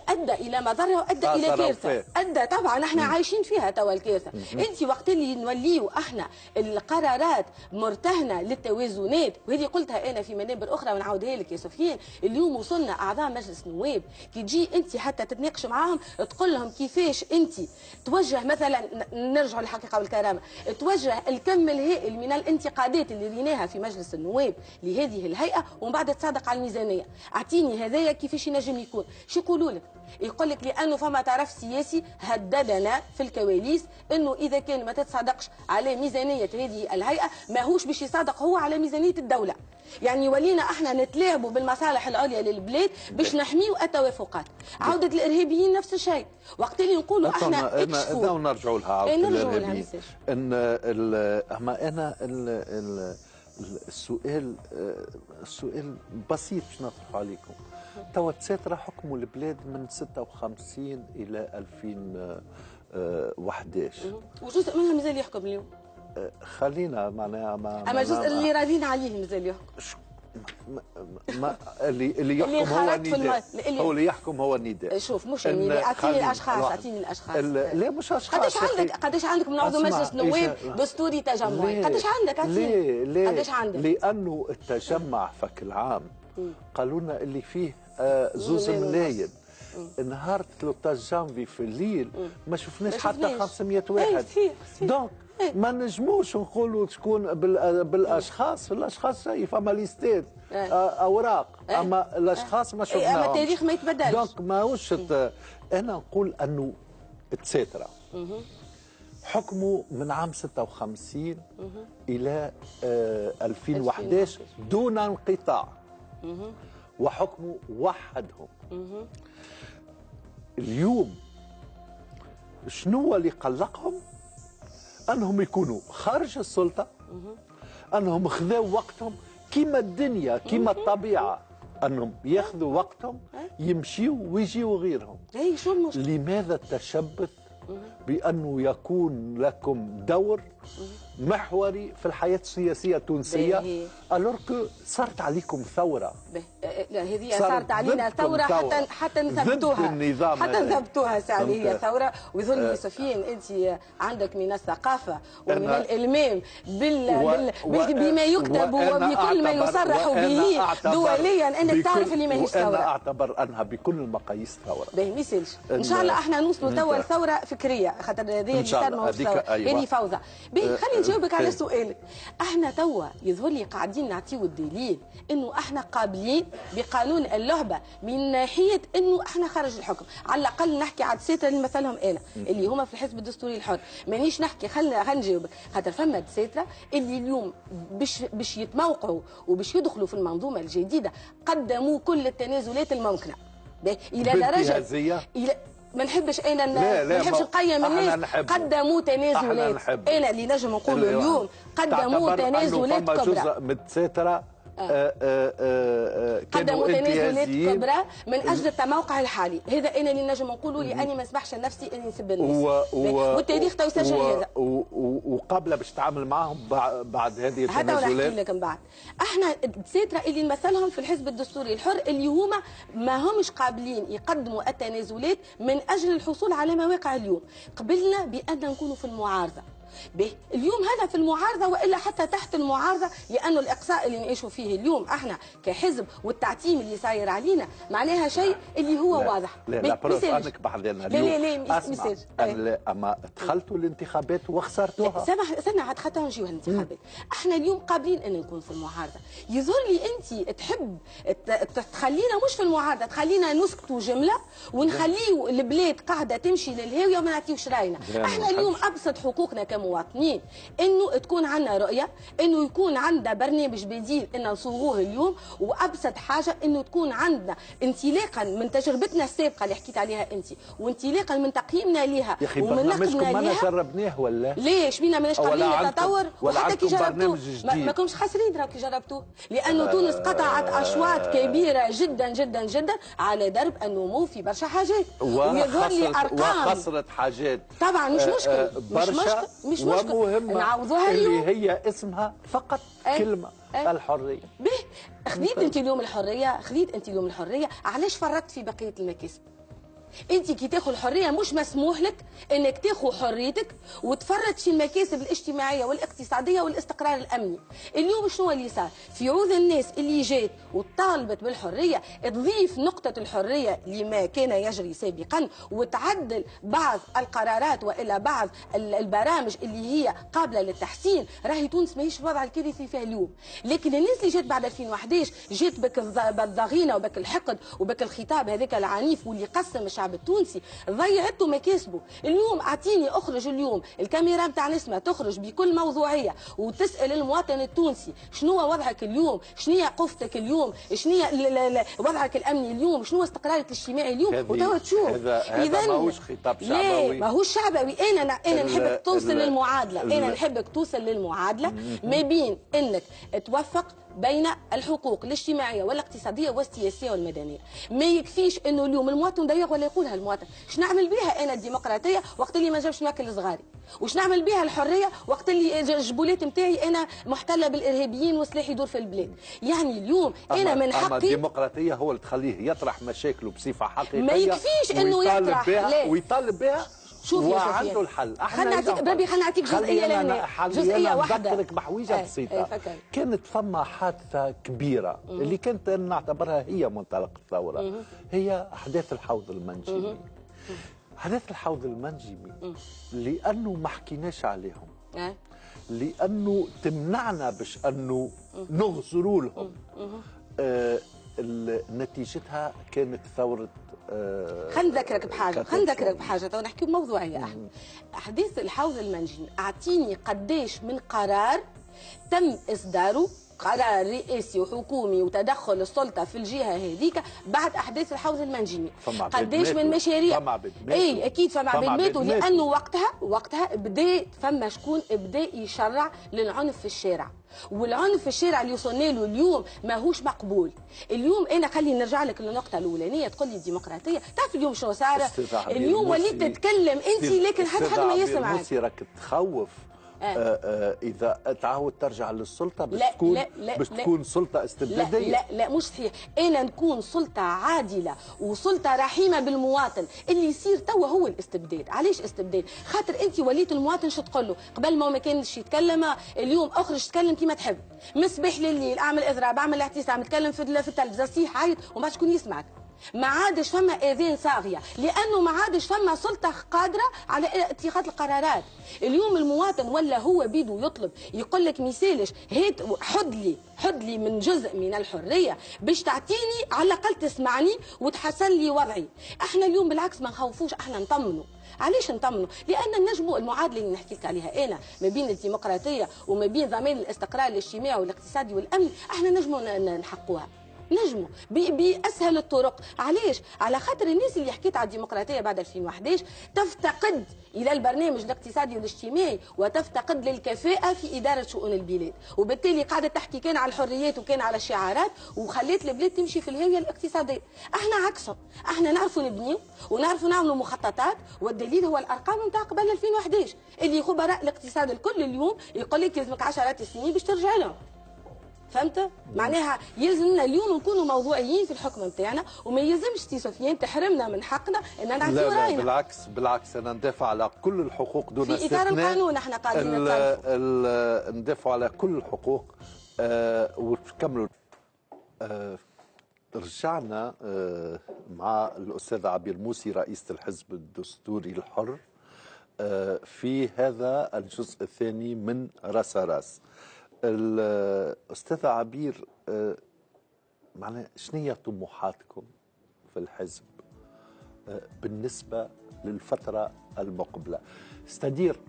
ادى الى مضره وادى الى كارثه. ادى طبعا، احنا عايشين فيها توا الكارثه. انت وقت اللي نوليو احنا القرارات مرتهنه للتوازنات، وهذه قلتها انا في منابر اخرى ونعاودها لك يا سفيان. اليوم وصلنا اعضاء مجلس النواب كي تجي انت حتى تتناقش معاهم تقول لهم كيفاش انت توجه، مثلا نرجع للحقيقه والكرامه، توجه الكم الهائل من الانتقادات اللي ريناها في مجلس النواب لهذه الهيئه، ومن بعد تصادق على الميزانيه. اعطيني هذايا كيفاش ينجم يكون؟ شو يقولوا لك؟ يقول لك لانه فما طرف سياسي هددنا في الكواليس انه اذا كان ما تتصادقش على ميزانيه هذه الهيئه ماهوش باش يصادق هو على ميزانيه الدوله. يعني ولينا احنا نتلاعبوا بالمصالح العليا للبلاد باش نحميوا التوافقات. عوده الارهابيين نفس الشيء، وقت اللي نقولوا احنا اكشفوا ونرجعوا لها عوده الارهابيين. اما انا السؤال بسيط باش نطرحه عليكم. توا تساترة حكموا البلاد من 56 إلى 2011. وجزء منها مازال يحكم اليوم. خلينا معناها اما الجزء اللي راضين عليه مازال يحكم. اللي يحكم هو النداء. هو اللي يحكم هو النداء. شوف مش النداء، اعطيني الاشخاص. لا مش اشخاص. قداش عندك من عضو مجلس نواب دستوري تجمعي؟ قداش عندك؟ ليه قداش عندك؟ لانه التجمع فك العام قالوا لنا اللي فيه زوز ملايين. نهار 13 جانفي في الليل ما شفناش حتى 500 واحد. دونك ما نجموش نقولوا شكون بالاشخاص. الاشخاص شيء فما ليستات اوراق، اما الاشخاص ما شفناهمش. اما التاريخ ما يتبدلش. دونك ماهوش انا نقول انه تساترة حكموا من عام 56 الى 2011 دون انقطاع، وحكموا وحدهم. اليوم شنو اللي قلقهم؟ انهم يكونوا خارج السلطه، انهم خذوا وقتهم كيما الدنيا كيما الطبيعه، انهم ياخذوا وقتهم يمشيوا ويجيوا غيرهم. لماذا التشبث بانه يكون لكم دور محوري في الحياه السياسيه التونسيه الوركو صارت عليكم ثوره؟ لا هذه صارت علينا ثوره حتى نثبتوها، حتى نثبتوها ساعه هي ثوره. ويظل سفيان انت عندك من الثقافه ومن الالمام بما يكتب وبكل ما يصرح به دوليا انك تعرف اللي ماهيش ثوره. انا اعتبر انها بكل المقاييس ثوره. باهي ما يسالش ان شاء الله احنا نوصلوا توا لثوره فكريه، خاطر هذه اللي صار ماهوش ثوره، هذه فوضى. خليني نجاوبك على سؤالك. احنا توا يظهر لي قاعدين نعطيو الدليل انه احنا قابلين بقانون اللعبه من ناحيه انه احنا خارج الحكم. على الاقل نحكي على الدساتره اللي مثلهم انا اللي هما في الحزب الدستوري الحر، مانيش نحكي. خلينا نجاوبك، خاطر فما دساتره اللي اليوم باش يتموقعوا وباش يدخلوا في المنظومه الجديده قدموا كل التنازلات الممكنه الى درجه ما نحبش انا ما نحبش نقيم الناس. قدموا تنازلات انا اللي نجم نقولوا اليوم قدموا تنازلات كبرى من الدساتره قدموا تنازلات كبرى من اجل التموقع الحالي. هذا انا اللي نجم نقوله لاني ما نسمحش لنفسي اني نسب الناس والتاريخ تو يسجل هذا. وقبل باش تعامل معهم بعد هذه التنازلات هذا نحكي لك من بعد. احنا الدساتره اللي نمثلهم في الحزب الدستوري الحر اللي هما ما همش قابلين يقدموا التنازلات من اجل الحصول على مواقع اليوم. قبلنا بان نكونوا في المعارضه. اليوم هذا في المعارضه والا حتى تحت المعارضه، لانه الاقصاء اللي نعيشوا فيه اليوم احنا كحزب والتعتيم اللي صاير علينا معناها شيء اللي هو واضح. لا بروف انك بحذرنا اليوم. لا اما دخلتوا الانتخابات وخسرتوها. استنى حتى نجيو الانتخابات. احنا اليوم قابلين ان نكون في المعارضه. يظهر لي انت تحب تخلينا مش في المعارضه، تخلينا نسكتوا جمله ونخليوا البلاد قاعده تمشي للهاويه وما نعطيوش راينا. احنا اليوم ابسط حقوقنا كمواطنين انه تكون عندنا رؤيه، انه يكون عندنا برنامج بديل ان نصوغوه اليوم، وابسط حاجه انه تكون عندنا انطلاقا من تجربتنا السابقه اللي حكيت عليها انت، وانطلاقا من تقييمنا ليها ومن نقدنا ليها. ما جربناه ولا ليش بينا ماناش قابلين للتطور؟ وحتى كي جربتوه ما كنتش خاسرين راكي جربتوه، لانه تونس قطعت اشواط كبيره جدا جدا جدا على درب النمو في برشا حاجات، ويظهر لي ارقام وخسرت حاجات طبعا مش مشكل مش مشكل ومهمة اللي هي اسمها فقط كلمة الحرية. خذيت انت اليوم الحرية، علاش فرطت في بقية المكاسب؟ انت كي تاخذ الحريه مش مسموح لك انك تاخذ حريتك وتفرط في المكاسب الاجتماعيه والاقتصاديه والاستقرار الامني. اليوم شنو اللي صار؟ في عوض الناس اللي جات وطالبت بالحريه تضيف نقطه الحريه لما كان يجري سابقا وتعدل بعض القرارات والا بعض البرامج اللي هي قابله للتحسين. راهي تونس ماهيش الوضع الكارثي اللي فيها اليوم، لكن الناس اللي جات بعد 2011 جات بك الضغينه وبك الحقد وبك الخطاب هذاك العنيف واللي قسم الشعب التونسي، ضيعته مكاسبه. اليوم اعطيني اخرج اليوم الكاميرا نتاع نسمة تخرج بكل موضوعيه وتسال المواطن التونسي شنو وضعك اليوم، شنو قفتك اليوم، شنو وضعك الامني اليوم، شنو استقرارك الاجتماعي اليوم، وتوا تشوف. هذا ماهوش خطاب شعبوي. لا ماهوش شعبوي. انا نحبك توصل للمعادله، انا نحبك توصل للمعادله ما بين انك توفق بين الحقوق الاجتماعيه والاقتصاديه والسياسيه والمدنيه. ما يكفيش انه اليوم المواطن ضيق ولا يقولها المواطن. اش نعمل بها انا الديمقراطيه وقت اللي ما جابش ناكل صغاري؟ وش نعمل بها الحريه وقت اللي الجبولات نتاعي انا محتله بالارهابيين والسلاح يدور في البلاد؟ يعني اليوم انا من حقي. اما الديمقراطيه هو اللي تخليه يطرح مشاكله بصفه حقيقيه، ما يكفيش انه يطرح ويطالب بها شوف يا وعنده الحل. خلينا نعطيك جزئيه واحده. نذكرك بحويجه بسيطه. كانت فما حادثه كبيره اللي كانت نعتبرها هي منطلق الثوره، هي احداث الحوض المنجمي. احداث الحوض المنجمي لانه ما حكيناش عليهم، لانه تمنعنا باش انه نغزروا لهم. نتيجتها كانت ثوره. خلينا نذكرك بحاجه تو نحكي بموضوعيه. احداث الحوض المنجمي اعطيني قداش من قرار تم اصداره، قرار رئاسي وحكومي وتدخل السلطه في الجهه هذيك بعد احداث الحوض المنجمي. قداش من مشاريع. اي اكيد فما عباد ماتوا، لانه وقتها بدا فما شكون بدا يشرع للعنف في الشارع، والعنف في الشارع اللي وصلنا له اليوم ماهوش مقبول. اليوم انا خليني نرجع لك للنقطه الاولانيه، تقول لي ديمقراطيه. تعرف اليوم شنو صار؟ اليوم وليت تتكلم انت لكن حد ما يسمعك. راك تخوف اذا تعاود ترجع للسلطه باش تكون سلطه استبداديه. لا مش صحيح. انا نكون سلطه عادله وسلطه رحيمه بالمواطن. اللي يصير توا هو الاستبداد. علاش استبداد؟ خاطر انت وليت المواطن شو تقول له؟ قبل ما كانش يتكلم، اليوم اخرج تكلم كيما تحب، مسبح لليل، اعمل اضراب، اعمل اعتصام، تكلم في التلفزه، صيح عيط وما شكون يسمعك. ما عادش فما اذان صاغيه، لانه ما عادش فما سلطه قادره على اتخاذ القرارات. اليوم المواطن ولا هو بيدو يطلب، يقول لك ميسالش هات حد لي من جزء من الحريه باش تعطيني على الاقل تسمعني وتحسن لي وضعي. احنا اليوم بالعكس ما نخوفوش، احنا نطمنوا. علاش نطمنوا؟ لان نجموا المعادله اللي نحكي لك عليها انا ما بين الديمقراطيه وما بين ضمان الاستقرار الاجتماعي والاقتصادي والامني، احنا نجموا نحقوها. نجموا باسهل الطرق. علاش؟ على خاطر الناس اللي حكيت على الديمقراطيه بعد 2011 تفتقد الى البرنامج الاقتصادي والاجتماعي وتفتقد للكفاءه في اداره شؤون البلاد، وبالتالي قاعده تحكي كان على الحريات وكان على الشعارات وخليت البلاد تمشي في الهاويه الاقتصاديه. احنا عكسهم، احنا نعرفوا نبنيو ونعرفوا نعملوا مخططات، والدليل هو الارقام نتاع قبل 2011 اللي خبراء الاقتصاد الكل اليوم يقول لك يلزمك 10 سنين باش ترجع لهم. فهمت؟ معناها يلزمنا اليوم نكونوا موضوعيين في الحكم نتاعنا، وما يلزمش سي سفيان تحرمنا من حقنا ان نعطيو راينا. لا بالعكس انا ندافع على كل الحقوق دون استثناء. في اطار القانون احنا قاعدين ندافع على كل الحقوق. ونكملوا. رجعنا مع الاستاذه عبير موسي رئيسه الحزب الدستوري الحر في هذا الجزء الثاني من راس راس. الأستاذة عبير، معناها شنو هي طموحاتكم في الحزب بالنسبة للفترة المقبلة؟ استدير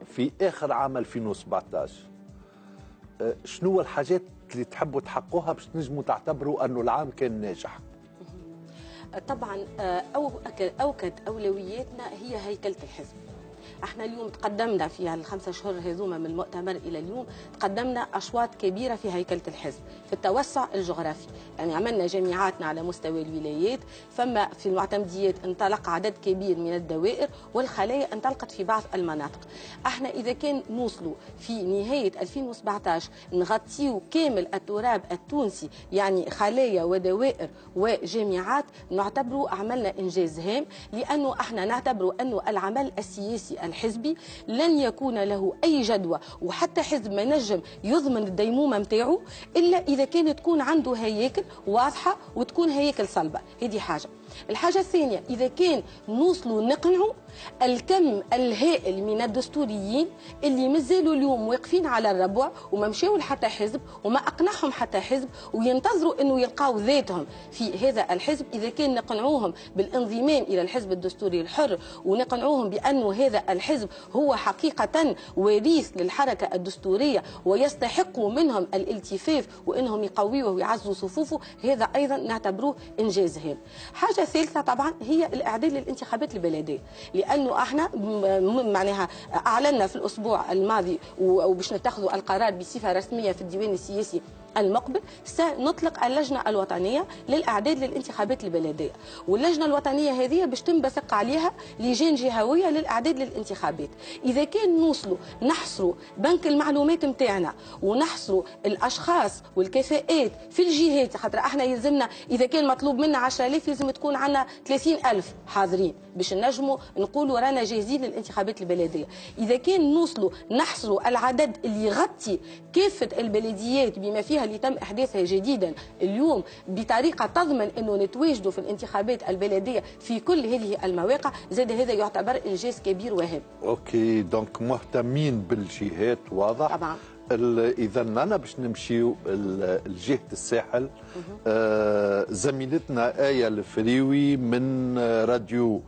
في آخر عام 2017 شنو الحاجات اللي تحبوا تحققوها باش تنجموا تعتبروا أنه العام كان ناجح؟ طبعا أوكد أولوياتنا هي هيكلة الحزب. احنا اليوم تقدمنا في الخمسة شهور هذوما من المؤتمر الى اليوم، تقدمنا اشواط كبيره في هيكله الحزب، في التوسع الجغرافي، يعني عملنا جامعاتنا على مستوى الولايات، فما في المعتمديات انطلق عدد كبير من الدوائر، والخلايا انطلقت في بعض المناطق. احنا اذا كان نوصلوا في نهايه 2017 نغطيو كامل التراب التونسي، يعني خلايا ودوائر وجامعات، نعتبروا عملنا انجاز هام، لانه احنا نعتبروا انه العمل السياسي الحزبي لن يكون له اي جدوى، وحتى حزب ما ينجم يضمن الديمومه نتاعو الا اذا كانت تكون عنده هياكل واضحه وتكون هياكل صلبه. هذه حاجه. الحاجة الثانية، إذا كان نوصلوا نقنعوا الكم الهائل من الدستوريين اللي مازالوا اليوم واقفين على الربوع وما مشاو لحتى حزب وما أقنعهم حتى حزب وينتظروا أنه يلقاو ذاتهم في هذا الحزب، إذا كان نقنعوهم بالانضمام إلى الحزب الدستوري الحر ونقنعوهم بأنه هذا الحزب هو حقيقة وريث للحركة الدستورية ويستحقوا منهم الالتفاف وأنهم يقويوه ويعزوا صفوفه، هذا أيضا نعتبروه إنجاز هام. حاجة ثالثة طبعا هي الإعداد للانتخابات البلدية، لأنه احنا معناها أعلنا في الأسبوع الماضي وباش نتخذوا القرار بصفة رسمية في الديوان السياسي المقبل سنطلق اللجنة الوطنية للإعداد للانتخابات البلدية، واللجنة الوطنية هذه باش تنبثق عليها لجان جهوية للإعداد للانتخابات. إذا كان نوصلوا نحصروا بنك المعلومات نتاعنا ونحصروا الأشخاص والكفاءات في الجهات، خاطر احنا يلزمنا إذا كان مطلوب منا 10,000 لازم تكون عندنا 30,000 حاضرين باش نجموا نقولوا رانا جاهزين للانتخابات البلدية. إذا كان نوصلوا نحصروا العدد اللي يغطي كافة البلديات بما فيها اللي تم إحداثها جديدا اليوم بطريقة تضمن أنه نتواجدوا في الانتخابات البلدية في كل هذه المواقع، زاد هذا يعتبر إنجاز كبير وهام. أوكي، دونك مهتمين بالجهات واضح طبعا. إذا أنا باش نمشيو لجهة الساحل. زميلتنا آية الفريوي من راديو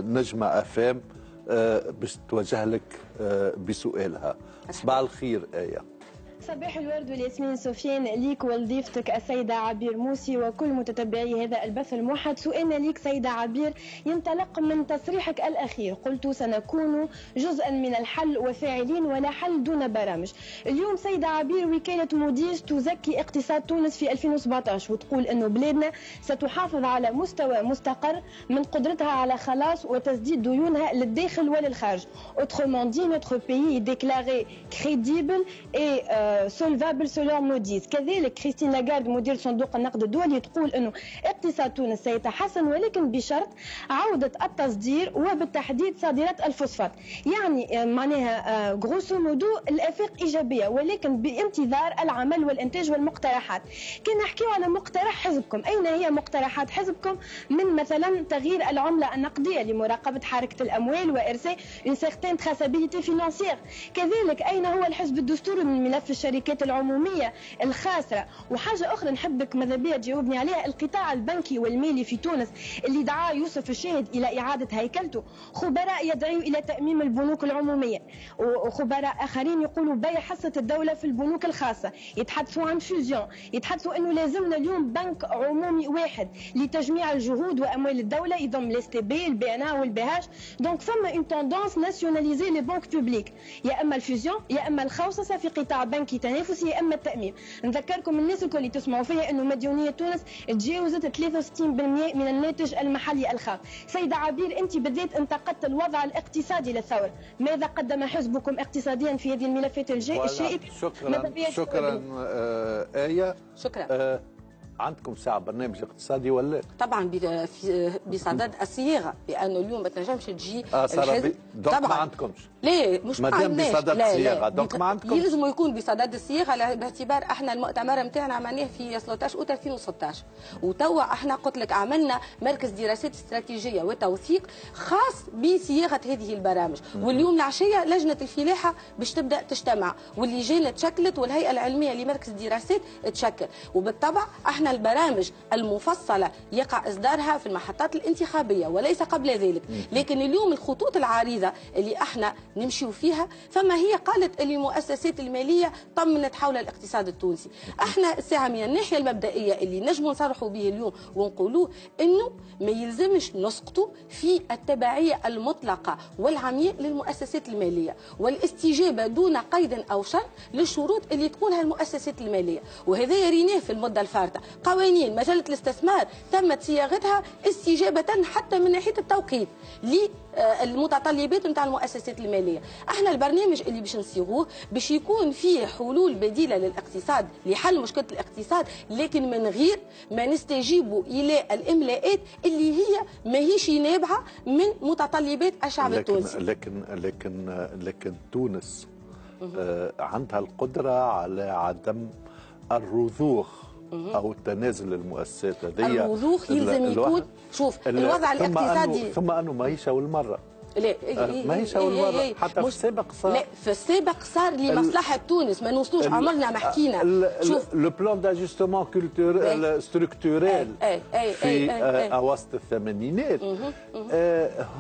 نجمة أفام باش توجه لك بسؤالها. صباح الخير آية. صباح الورد والياسمين سفيان ليك ولضيفتك السيدة عبير موسي وكل متتبعي هذا البث الموحد. سؤالنا ليك سيدة عبير ينطلق من تصريحك الأخير، قلت سنكون جزءا من الحل وفاعلين ولا حل دون برامج. اليوم سيدة عبير وكالة موديس تزكي اقتصاد تونس في 2017 وتقول أنه بلادنا ستحافظ على مستوى مستقر من قدرتها على خلاص وتسديد ديونها للداخل وللخارج. Autrement dit, notre pays est déclaré crédible et solvable selon موديس. كذلك كريستين لاغارد مدير صندوق النقد الدولي تقول انه اقتصاد تونس سيتحسن ولكن بشرط عودة التصدير وبالتحديد صادرات الفوسفات. يعني معناها غروسو مودو الافاق ايجابيه ولكن بانتظار العمل والانتاج والمقترحات. كي نحكيو على مقترح حزبكم، اين هي مقترحات حزبكم من مثلا تغيير العمله النقديه لمراقبه حركه الاموال وارساء une certaine traçabilité financière؟ كذلك اين هو الحزب الدستوري من ملف الشركات العموميه الخاسره؟ وحاجه اخرى نحبك ماذا بيا تجاوبني عليها، القطاع البنكي والمالي في تونس اللي دعا يوسف الشاهد الى اعاده هيكلته. خبراء يدعوا الى تاميم البنوك العموميه وخبراء اخرين يقولوا بيع حصه الدوله في البنوك الخاصه، يتحدثوا عن فيوزيون، يتحدثوا انه لازمنا اليوم بنك عمومي واحد لتجميع الجهود واموال الدوله يضم الاس تي بي البي ان ا والبيهاش. دونك فما اون توندونس ناسيوناليزي لي بنك بوبليك، يا اما الفيوزيون يا اما الخوصصه في قطاع بنكي تنافسي يا اما التاميم. نذكركم الناس الكل اللي تسمعوا فيها انه مديونيه تونس تجاوزت 63% من الناتج المحلي الخام. سيده عبير انت بالذات انتقدت الوضع الاقتصادي للثوره، ماذا قدم حزبكم اقتصاديا في هذه الملفات الشائكه؟ شكرا آية. شكرا. عندكم ساعة برنامج اقتصادي ولا؟ طبعا بصدد الصياغه، لانه اليوم ما تنجمش تجي الحزب. طبعا ما عندكمش. ليه مش ما عندناش بصدد الصياغه، دونك ما عندكمش. يلزم يكون بصدد الصياغه باعتبار احنا المؤتمر نتاعنا عملناه في 13 اوت 2016 وتوا احنا قلت لك عملنا مركز دراسات استراتيجيه وتوثيق خاص بصياغه هذه البرامج. واليوم العشيه لجنه الفلاحه باش تبدا تجتمع واللجان تشكلت والهيئه العلميه لمركز الدراسات تشكل، وبالطبع احنا البرامج المفصله يقع اصدارها في المحطات الانتخابيه وليس قبل ذلك. لكن اليوم الخطوط العريضه اللي احنا نمشيو فيها فما هي قالت المؤسسات الماليه طمنت حول الاقتصاد التونسي. احنا الساعه من الناحيه المبدئيه اللي نجموا نصرحوا به اليوم ونقولوه انه ما يلزمش نسقطوا في التبعيه المطلقه والعمياء للمؤسسات الماليه والاستجابه دون قيد او شرط للشروط اللي تقولها المؤسسات الماليه، وهذا يريناه في المده الفارطه. قوانين مجله الاستثمار تمت صياغتها استجابه حتى من ناحيه التوقيت للمتطلبات نتاع المؤسسات الماليه. احنا البرنامج اللي باش نصيغوه باش يكون فيه حلول بديله للاقتصاد لحل مشكله الاقتصاد، لكن من غير ما نستجيبوا الى الاملاءات اللي هي ماهيش نابعه من متطلبات الشعب التونسي. لكن تونس عندها القدره على عدم الرضوخ او تنازل المؤسسات هذه الوضوح يلزم يكون. شوف الوضع الاقتصادي ثم انه ماهيش اول مره. لا ماهيش اول مره، حتى في السابق صار. لا في السابق صار لمصلحه تونس، ما نوصلوش عمرنا ما حكينا. شوف لو بلان داجستمون كولتوريل ستركتوريل في اواسط الثمانينات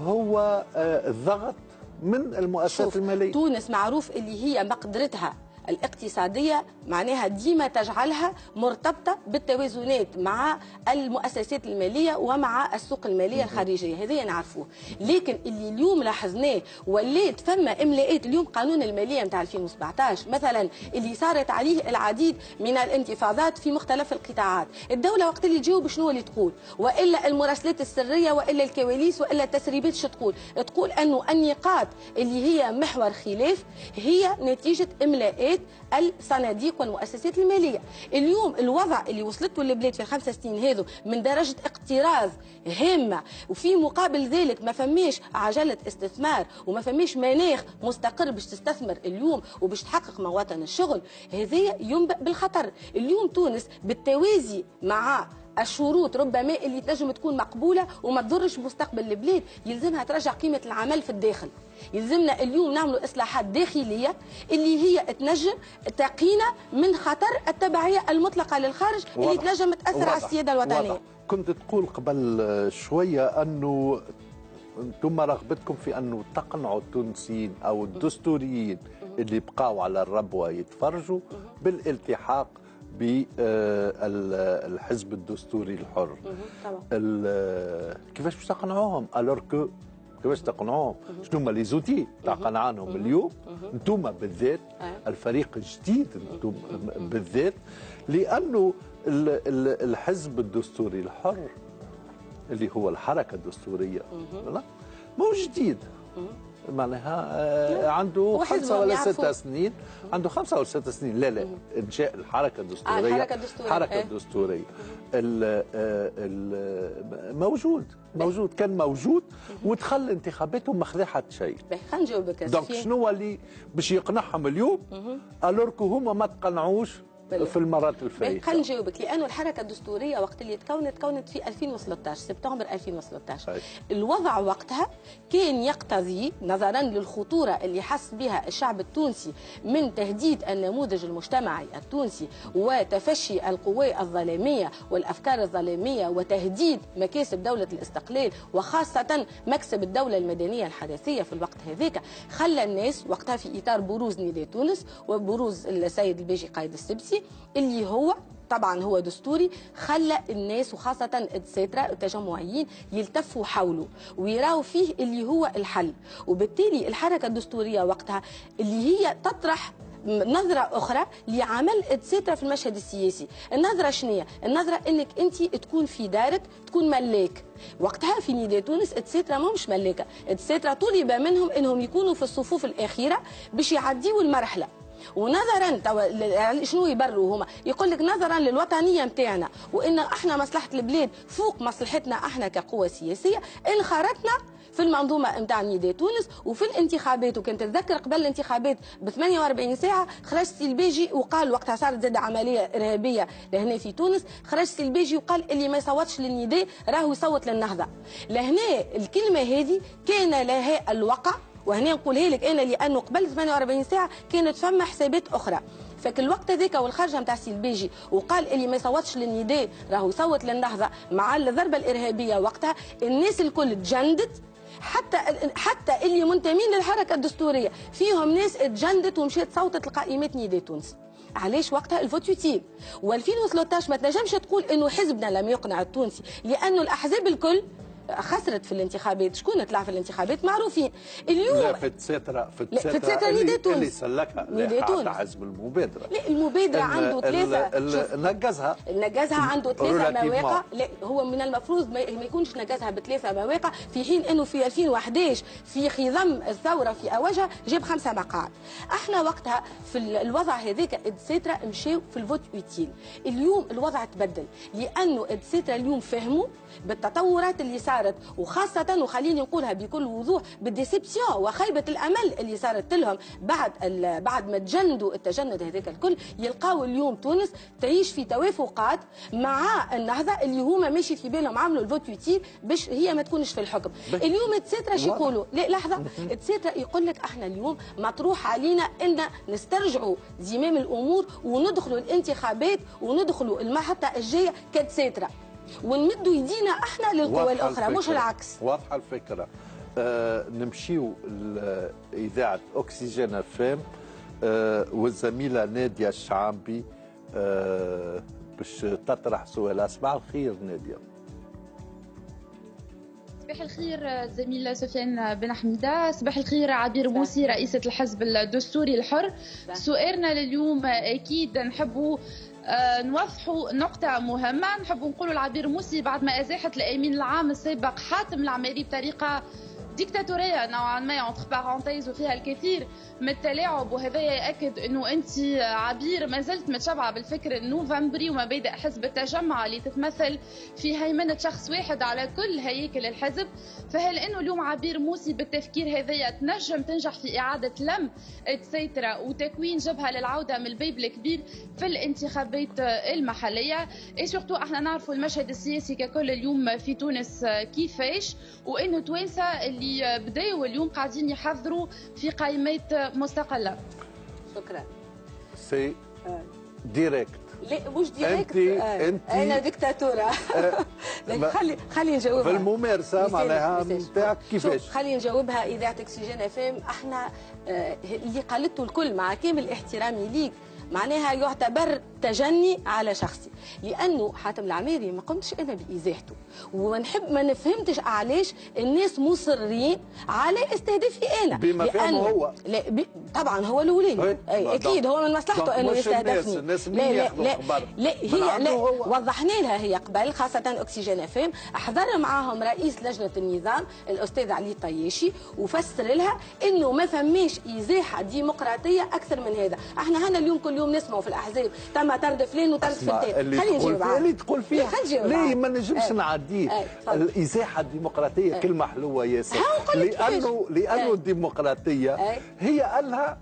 هو ضغط من المؤسسات الماليه. تونس معروف اللي هي مقدرتها الاقتصادية معناها ديما تجعلها مرتبطة بالتوازنات مع المؤسسات المالية ومع السوق المالية الخارجية، هذا نعرفوه. لكن اللي اليوم لاحظناه ولات فما إملاءات. اليوم قانون المالية نتاع 2017 مثلا اللي صارت عليه العديد من الانتفاضات في مختلف القطاعات، الدولة وقت اللي تجاوب شنو اللي تقول؟ وإلا المراسلات السرية وإلا الكواليس وإلا التسريبات شو تقول؟ تقول أنه النقاط اللي هي محور خلاف هي نتيجة إملاءات الصناديق والمؤسسات الماليه. اليوم الوضع اللي وصلته البلاد في ال5 سنين هذو من درجه اقتراض هامه، وفي مقابل ذلك ما فماش عجله استثمار وما فماش مناخ مستقر باش تستثمر اليوم وباش تحقق مواطن الشغل، هذا ينبئ بالخطر. اليوم تونس بالتوازي مع الشروط ربما اللي تنجم تكون مقبوله وما تضرش مستقبل البلاد، يلزمها ترجع قيمه العمل في الداخل. يلزمنا اليوم نعملوا اصلاحات داخليه اللي هي تنجم تقينا من خطر التبعيه المطلقه للخارج اللي تنجم تاثر على السياده الوطنيه. كنت تقول قبل شويه انه انتم رغبتكم في انه تقنعوا التونسيين او الدستوريين اللي بقاوا على الربوه يتفرجوا بالالتحاق بالحزب الدستوري الحر. كيفاش باش تقنعوهم؟ الوغ كيفاش تقنعوهم؟ شنو هما لي زوتي تاع قنعانهم اليوم؟ انتم بالذات الفريق الجديد، انتم بالذات، لانه الحزب الدستوري الحر اللي هو الحركه الدستوريه مو جديد، معناها عنده 5 ولا 6 سنين، عنده 5 ولا 6 سنين. لا انشاء الحركه الدستوريه، الحركه الدستوريه موجود كان موجود ودخل انتخابات وما خذا حتى شيء. خلينا نجاوبك. دونك شنو اللي باش يقنعهم اليوم الوركو هما ما تقنعوش في المرات الفايته؟ خلينا نجاوبك. لانه الحركه الدستوريه وقت اللي تكونت في 2013 سبتمبر 2013 الوضع وقتها كان يقتضي نظرا للخطوره اللي حس بها الشعب التونسي من تهديد النموذج المجتمعي التونسي وتفشي القوى الظلاميه والافكار الظلاميه وتهديد مكاسب دوله الاستقلال وخاصه مكسب الدوله المدنيه الحداثيه في الوقت هذاك، خلى الناس وقتها في اطار بروز نداء تونس وبروز السيد الباجي قايد السبسي اللي هو طبعا هو دستوري، خلى الناس وخاصة الساترة التجمعيين يلتفوا حوله ويراوا فيه اللي هو الحل. وبالتالي الحركة الدستورية وقتها اللي هي تطرح نظرة أخرى لعمل الساترة في المشهد السياسي. النظرة شنية؟ النظرة أنك أنت تكون في دارك تكون ملاك. وقتها في نداء تونس الساترة مش ملاكة، الساترة طلب منهم أنهم يكونوا في الصفوف الأخيرة باش يعديوا المرحلة. ونظرا شنو يبروا هما؟ يقول لك نظرا للوطنيه نتاعنا وان احنا مصلحه البلاد فوق مصلحتنا احنا كقوه سياسيه انخرطنا في المنظومه نتاع نداء تونس وفي الانتخابات. وكنت تتذكر قبل الانتخابات ب 48 ساعه خرج سي الباجي وقال وقتها صارت زاد عمليه ارهابيه لهنا في تونس، خرج سي الباجي وقال اللي ما يصوتش للنداء راهو يصوت للنهضه. لهنا الكلمه هذه كان لها الوقع، وهنا نقولها لك انا لانه قبل 48 ساعه كانت فما حسابات اخرى. فك الوقت هذاك والخرجه نتاع سي الباجي وقال اللي ما يصوتش للنداء راهو يصوت للنهضه مع الضربه الارهابيه، وقتها الناس الكل تجندت، حتى اللي منتمين للحركه الدستوريه فيهم ناس تجندت ومشات صوتت لقائمات نداء تونس. علاش وقتها الفوت يوتيل؟ و2013 ما تنجمش تقول انه حزبنا لم يقنع التونسي، لانه الاحزاب الكل خسرت في الانتخابات. شكون طلع في الانتخابات معروفين اليوم؟ لا في التسترة نداء تونس اللي سلكها نداء تونس حزب المبادرة. لا المبادرة عنده 3 نقزها عنده 3 مواقع. لا هو من المفروض ما يكونش نقزها ب3 مواقع، في حين انه في 2011 في خضم الثورة في اوجها جاب 5 مقاعد. احنا وقتها في الوضع هذاك الدساترة مشاو في الفوت يوتيل. اليوم الوضع تبدل لانه الدساترة اليوم فهموا بالتطورات اللي صارت، وخاصه وخليني نقولها بكل وضوح بالديسبسيون وخيبه الامل اللي صارت لهم بعد ما تجندوا التجند هذاك الكل، يلقاو اليوم تونس تعيش في توافقات مع النهضه اللي هما ماشي في بالهم عملوا الفوت يوتيل باش هي ما تكونش في الحكم. اليوم تساترا شو يقولوا؟ لا لحظه، تساترا يقول لك احنا اليوم مطروح علينا ان نسترجعوا زمام الامور وندخلوا الانتخابات وندخلوا المحطه الجايه كتساترا، ونمدوا يدينا احنا للقوى الاخرى مش العكس. واضحه الفكره. نمشيو لاذاعه اوكسجين اف ام والزميله ناديه الشعامبي باش تطرح سؤالها. صباح الخير ناديه. صباح الخير زميل سفيان بن حميده. صباح الخير عبير موسي رئيسة الحزب الدستوري الحر. سؤالنا لليوم اكيد نحبوا نوضحوا نقطة مهمة. نحبوا نقولوا لعبير موسي بعد ما ازاحت الامين العام السابق حاتم العماري بطريقة ديكتاتورية نوعا ما انتر بارونتيز وفيها الكثير من التلاعب، وهذا يأكد انه انت عبير ما زلت متشبعة بالفكر النوفمبري ومبادئ حزب التجمع اللي تتمثل في هيمنة شخص واحد على كل هياكل الحزب. فهل انه اليوم عبير موسي بالتفكير هذايا تنجم تنجح في اعادة لم السيطرة وتكوين جبهة للعودة من البيب الكبير في الانتخابات المحلية؟ اي سورتو احنا نعرفوا المشهد السياسي ككل اليوم في تونس كيفاش، وانه توانسة اللي بداوا اليوم قاعدين يحضروا في قائمات مستقلة. شكرا. سي ديريكت. لا مش ديريكت. انت انا ديكتاتوره. خلي نجاوبها. في الممارسه معناها نتاعك كيفاش؟ خلي نجاوبها. اذاعه اكسجين اف ام احنا اللي قالته الكل مع كامل احترامي ليك معناها يعتبر تجني على شخصي، لانه حاتم العماري ما قمتش انا بازاحته، ما نفهمتش علاش الناس مصرين على استهدافي انا بما فهمه هو. لا طبعا هو الاولاني اكيد هو من مصلحته انه يستهدفني. الناس لا هي لا وضحنا لها هي قبل، خاصه اكسجين اف ام حضر معاهم رئيس لجنه النظام الاستاذ علي الطياشي وفسر لها انه ما فماش ازاحه ديمقراطيه اكثر من هذا. احنا هنا اليوم كل يوم نسمعوا في الاحزاب تم طرد فلان وطرد فلان. خلينا نجاوب اللي تقول فيها. ليه ما نجمش نعديه؟ الازاحه الديمقراطيه كلمه حلوه ياسر، لانه الديمقراطيه هي قالها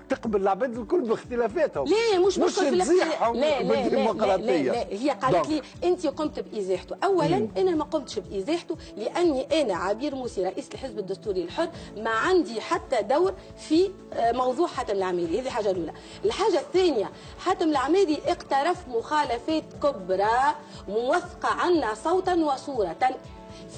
تقبل العباد الكل باختلافاتهم. لا مش تزيحهم بالديمقراطيه. لا هي قالت لي انت قمت بازاحته. اولا انا ما قمتش بازاحته لاني انا عبير موسي رئيس الحزب الدستوري الحر ما عندي حتى دور في موضوع حاتم العماري. هذه حاجه الاولى. الحاجه الثانيه حاتم العماري اقترف مخالفات كبرى موثقه عنا صوتا وصوره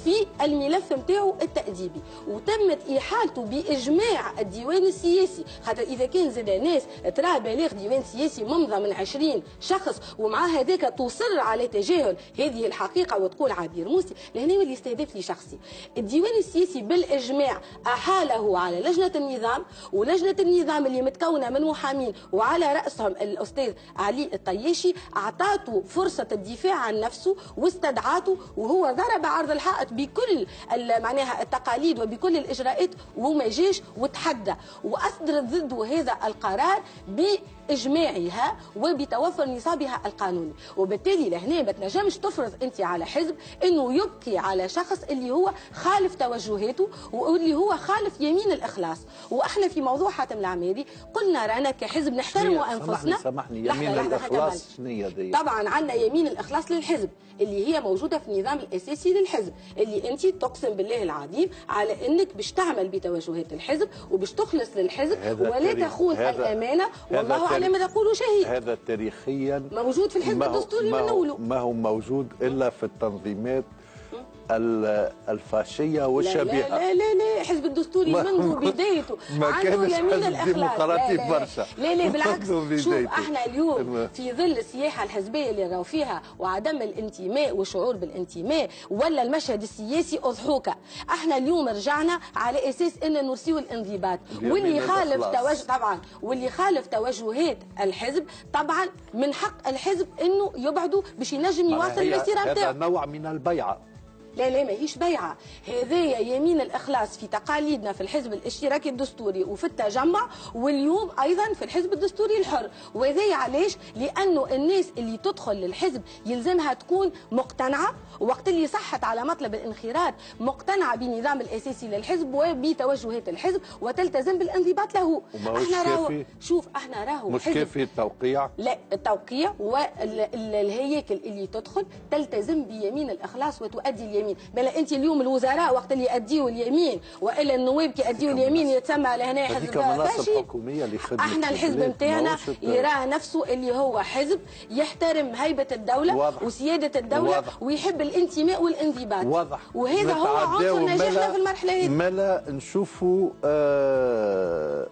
في الملف نتاعو التأديبي، وتمت إحالته بإجماع الديوان السياسي. خاطر إذا كان زاد ناس تراه بلاغ ديوان سياسي ممضى من 20 شخص ومع هذاك تصر على تجاهل هذه الحقيقة وتقول عبير موسي، لهنا اللي استهدف لي شخصي. الديوان السياسي بالإجماع أحاله على لجنة النظام، ولجنة النظام اللي متكونة من محامين وعلى رأسهم الأستاذ علي الطياشي أعطاته فرصة الدفاع عن نفسه واستدعاته، وهو ضرب عرض الحائط بكل معناها التقاليد وبكل الاجراءات وما جاش وتحدى واصدرت ضده هذا القرار باجماعها وبتوفر نصابها القانوني. وبالتالي لهنا ما تنجمش تفرض انت على حزب انه يبقي على شخص اللي هو خالف توجهاته واللي هو خالف يمين الاخلاص. واحنا في موضوع حاتم العماري قلنا رانا كحزب نحترموا انفسنا. سامحني يمين الاخلاص شنو هي؟ طبعا عندنا يمين الاخلاص للحزب اللي هي موجوده في النظام الاساسي للحزب، اللي انت تقسم بالله العظيم على انك باش تعمل بتوجهات الحزب وباش تخلص للحزب ولا تخون الامانه. والله اعلم ما تقول شهيد. هذا تاريخيا موجود في الحزب الدستوري من اوله. ما هو موجود الا في التنظيمات الفاشيه والشبيهه. لا لا لا لا الحزب الدستوري منذ بدايته عنده يمين الاخلاص. لا بالعكس. شوف احنا اليوم في ظل السياحه الحزبيه اللي راهو فيها وعدم الانتماء والشعور بالانتماء ولا المشهد السياسي اضحوكه، احنا اليوم رجعنا على اساس ان نرسيو الانضباط، واللي يخالف طبعا واللي يخالف توجهات الحزب طبعا من حق الحزب انه يبعدوا باش ينجم يواصل المسيره نتاعو. هذا نوع من البيعه. لا لا ماهيش بيعه، هذايا يمين الاخلاص في تقاليدنا في الحزب الاشتراكي الدستوري وفي التجمع، واليوم ايضا في الحزب الدستوري الحر. وهذايا علاش؟ لانه الناس اللي تدخل للحزب يلزمها تكون مقتنعه، وقت اللي صحت على مطلب الانخراط مقتنعه بالنظام الاساسي للحزب وبتوجهات الحزب وتلتزم بالانضباط له. احنا راهو شوف احنا راهو مش كافي التوقيع، لا التوقيع والهياكل اللي تدخل تلتزم بيمين الاخلاص وتؤدي اليمين. بلا انت اليوم الوزراء وقت اللي يأديوا اليمين والا النواب كي يأديوا اليمين يتسمى لهنا حزب فاشي. احنا الحزب نتاعنا يراه نفسه اللي هو حزب يحترم هيبه الدوله وسياده الدوله ويحب الانتماء والانضباط. واضح. وهذا هو عنصر نجاحنا في المرحله هذه. مالا نشوفوا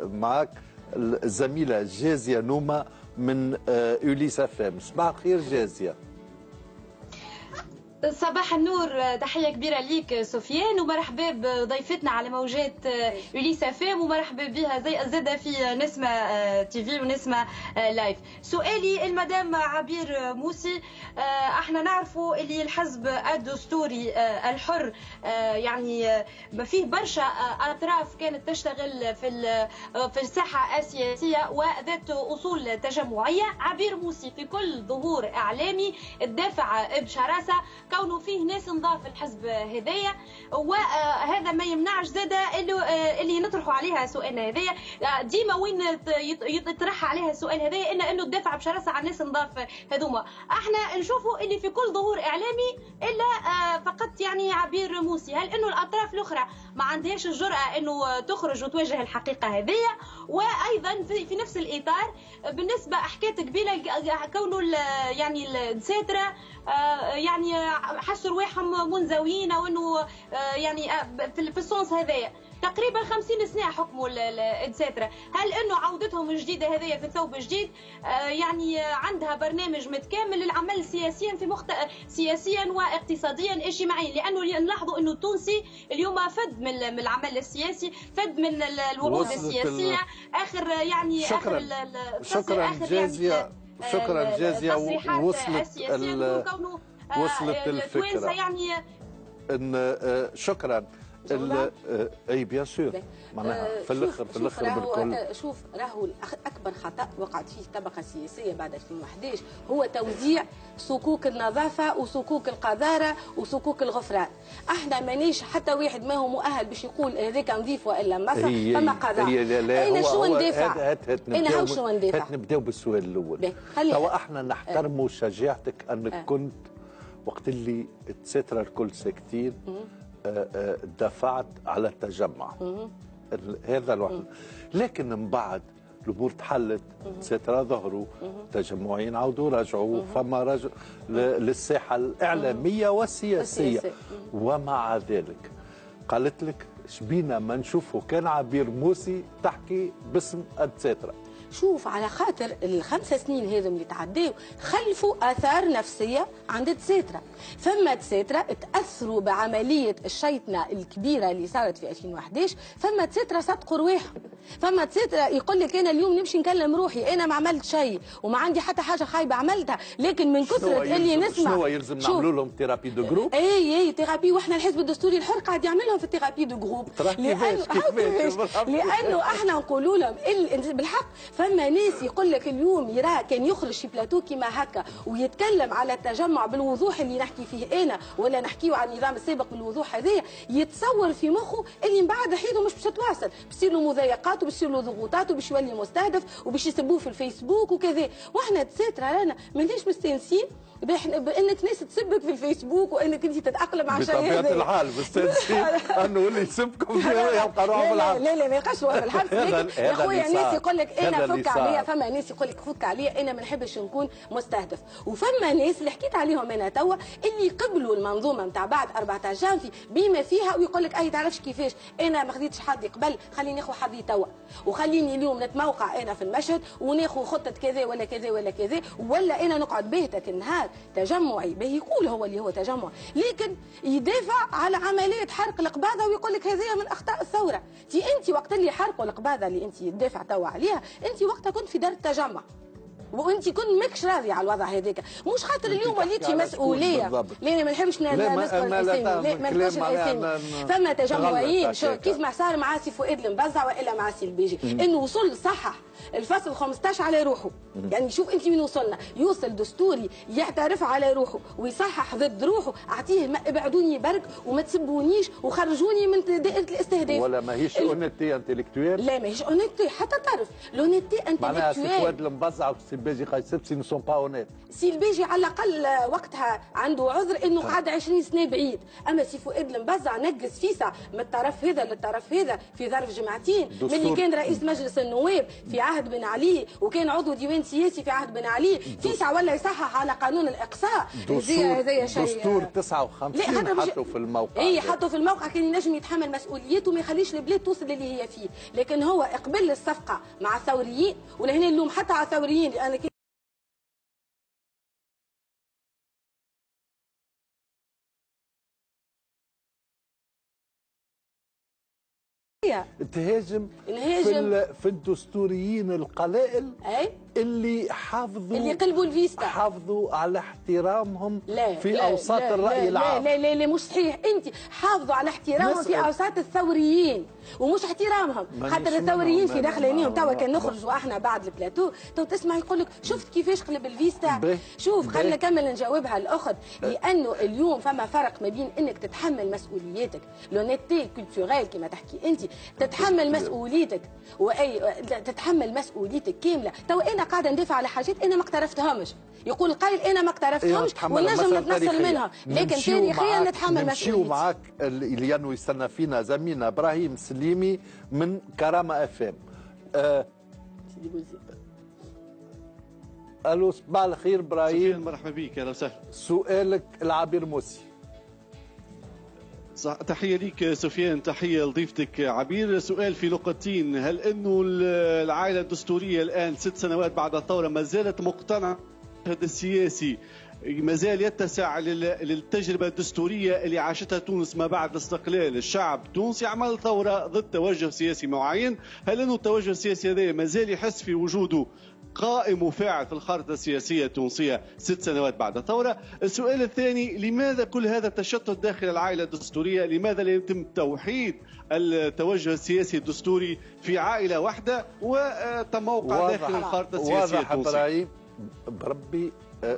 معك الزميله جازيه نوما من أوليس فام. صباح الخير جازيه. صباح النور، تحية كبيرة ليك سفيان، ومرحبا بضيفتنا على موجات أوليس فام، ومرحبا بها زادة في نسمة تي في ونسمة لايف. سؤالي المدام عبير موسي، احنا نعرفوا اللي الحزب الدستوري الحر يعني ما فيه برشا أطراف كانت تشتغل في الساحة السياسية وذات أصول تجمعية. عبير موسي في كل ظهور إعلامي تدافع بشراسة كونه فيه ناس نضاف الحزب هذايا، وهذا ما يمنعش زاده اللي نطرحوا عليها سؤالنا هذايا ديما وين يطرح عليها السؤال هذايا انه تدافع بشراسه على الناس نضاف هذوما. احنا نشوفوا اللي في كل ظهور اعلامي الا فقط يعني عبير موسي. هل انه الاطراف الاخرى ما عندهاش الجرأه انه تخرج وتواجه الحقيقه هذيا؟ وايضا في نفس الاطار بالنسبه حكايه قبيله كونه يعني الدساتره يعني حسوا رواحهم منزويين وانه يعني في الصونس هذايا تقريبا 50 سنه حكموا الدساتره. هل انه عودتهم الجديده هذيا في ثوب جديد يعني عندها برنامج متكامل للعمل سياسيا سياسيا واقتصاديا اجتماعيا؟ لانه نلاحظوا انه التونسي اليوم فد من العمل السياسي، فد من الوعود السياسيه اخر يعني شكرا جازيه يعني شكرا جازيه. وصلت الفكره يعني شكرا. اي بيان سور معناها في الاخر بالكل. شوف راهو اكبر خطا وقعت فيه الطبقه السياسيه بعد 2011 هو توزيع صكوك النظافه وصكوك القذاره وصكوك الغفران. احنا مانيش حتى واحد ما هو مؤهل باش يقول هذاك نظيف والا مصر فما قذاره. انا شو ندافع؟ انا هاو شو ندافع؟ نبداو بالسؤال الاول. توا احنا نحترموا شجاعتك انك كنت وقت اللي الدساتره الكل ساكتين دفعت على التجمع. هذا الوحده. لكن من بعد الامور تحلت، الدساتره ظهروا، التجمعيين عودوا رجعوا، فما رجع للساحه الاعلاميه والسياسيه. ومع ذلك قالت لك شبينا ما نشوفوا كان عبير موسي تحكي باسم الدساتره. شوف على خاطر ال5 سنين هذم اللي تعداو خلفوا اثار نفسيه عند الدساتره. فما دساتره تاثروا بعمليه الشيطنه الكبيره اللي صارت في 2011، فما دساتره صدقوا رواحهم، فما دساتره يقول لك انا اليوم نمشي نكلم روحي انا ما عملت شيء وما عندي حتى حاجه خايبه عملتها، لكن من كثره اللي نسمع شنو يلزم نعملوا لهم ثيرابي دو جروب؟ اي ثيرابي، واحنا الحزب الدستوري الحر قاعد يعمل لهم في الثيرابي دو جروب. لانه احنا نقولوا لهم بالحق فما ناس يقول لك اليوم يراه كان يخرج في بلاتو كيما هكا ويتكلم على التجمع بالوضوح اللي نحكي فيه انا ولا نحكيه على النظام السابق بالوضوح هذايا، يتصور في مخه اللي من بعد حياته مش باش تتواصل، بتصير له مضايقات وبتصير له ضغوطات وباش يولي مستهدف وباش يسبوه في الفيسبوك وكذا. واحنا دساتره رانا ماناش مستانسين بانك ناس تسبك في الفيسبوك وانك انت تتاقلم على شيء هذا. بطبيعه الحال مستانسين انه اللي يسبكم يبقى روحه بالحبس. لا ما يبقاش روحه بالحبس. لكن يا خويا ناس يقول لك انا فك عليا، فما ناس يقول لك فك عليا انا ما نحبش نكون مستهدف، وفما ناس اللي حكيت عليهم انا توا اللي يقبلوا المنظومه نتاع بعد 14 جانفي بما فيها ويقول لك اي تعرفش كيفاش انا ما خديتش حظي قبل خليني ناخذ حظي توا وخليني اليوم نتموقع انا في المشهد وناخذ خطه كذا ولا كذا ولا كذا، ولا انا نقعد باهتك النهار تجمعي به يقول هو اللي هو تجمع، لكن يدافع على عمليه حرق القباضه ويقول لك هذه من اخطاء الثوره. انت وقت اللي حرقوا القباضه اللي انت تدافع توا عليها انت وقتها كنت في دار التجمع. وانت كنت ماكش راضي على الوضع هذاك، مش خاطر اليوم وليتي مسؤوليه. لا ما نحبش نذكر الاسامي، لا ما نذكرش الاسامي. فما تجمعين كيف ما صار مع سي فؤاد المبزع والا مع سي البيجي، انه وصل صحح الفصل 15 على روحه. يعني شوف انت وين وصلنا، يوصل دستوري يعترف على روحه ويصحح ضد روحه، اعطيه ابعدوني برك وما تسبونيش وخرجوني من دائره الاستهداف. ولا ماهيش اونيتي انتلكتويل؟ لا ماهيش اونيتي حتى طرف. لونيتي انتلكتويل معناها سي فؤاد المبزع وسي البيجي قايس سي نو سون با اونيت. سي البيجي على الاقل وقتها عنده عذر انه قعد 20 سنه بعيد، اما سي فؤاد المبزع نقز فيسع من الطرف هذا للطرف هذا في ظرف جمعتين، ملي كان رئيس مجلس النواب في عهد بن علي وكان عضو ديوان سياسي في عهد بن علي، فيسع ولا يصحح على قانون الاقصاء. هذايا شيء دستور 59 حطوا في الموقع. اي حطوا في الموقع كان ينجم يتحمل مسؤوليته وما يخليش البلاد توصل اللي هي فيه، لكن هو اقبل الصفقه مع الثوريين، ولهنا اللوم حتى على الثوريين لان تهاجم في الدستوريين القلائل اللي حافظوا، اللي قلبوا الفيستا، حافظوا على احترامهم في لا اوساط لا الراي العام. لا لا لا مش صحيح، انت حافظوا على احترامهم في اوساط الثوريين ومش احترامهم، خاطر الثوريين في داخل عينيهم. توا كان نخرجوا احنا بعد البلاتو تو تسمع يقول لك شفت كيفاش قلب الفيستا. شوف خلينا نكمل نجاوبها الاخت، لانه اليوم فما فرق ما بين انك تتحمل مسؤولياتك، لونيتي كولتوريل كما تحكي انت، تتحمل مسؤوليتك واي تتحمل مسؤوليتك كامله. تو انا قاعده ندافع على حاجات انا ما اقترفتهمش، يقول القائل انا ما اقترفتهمش ونجم نتنصل منها، لكن تاريخيا نتحمل مسؤوليتي. نمشيو معاك لانه يستنى فينا زميلنا ابراهيم سليمي من كرامه اف ام. الو صباح الخير ابراهيم. مرحبا بك، اهلا وسهلا. سؤالك العبير موسي. تحية ليك سفيان، تحية لضيفتك عبير. سؤال في نقطتين، هل أنه العائلة الدستورية الآن 6 سنوات بعد الثورة ما زالت مقتنعة السياسي ما زال يتسع للتجربة الدستورية اللي عاشتها تونس ما بعد الاستقلال؟ الشعب التونسي عمل ثورة ضد توجه سياسي معين، هل أنه التوجه السياسي هذا ما زال يحس في وجوده قائم وفاعل في الخارطة السياسية التونسية 6 سنوات بعد الثورة؟ السؤال الثاني، لماذا كل هذا التشتت داخل العائلة الدستورية؟ لماذا لا يتم توحيد التوجه السياسي الدستوري في عائلة واحدة وتموقع داخل الخارطة السياسية التونسية؟ إبراهيم بربي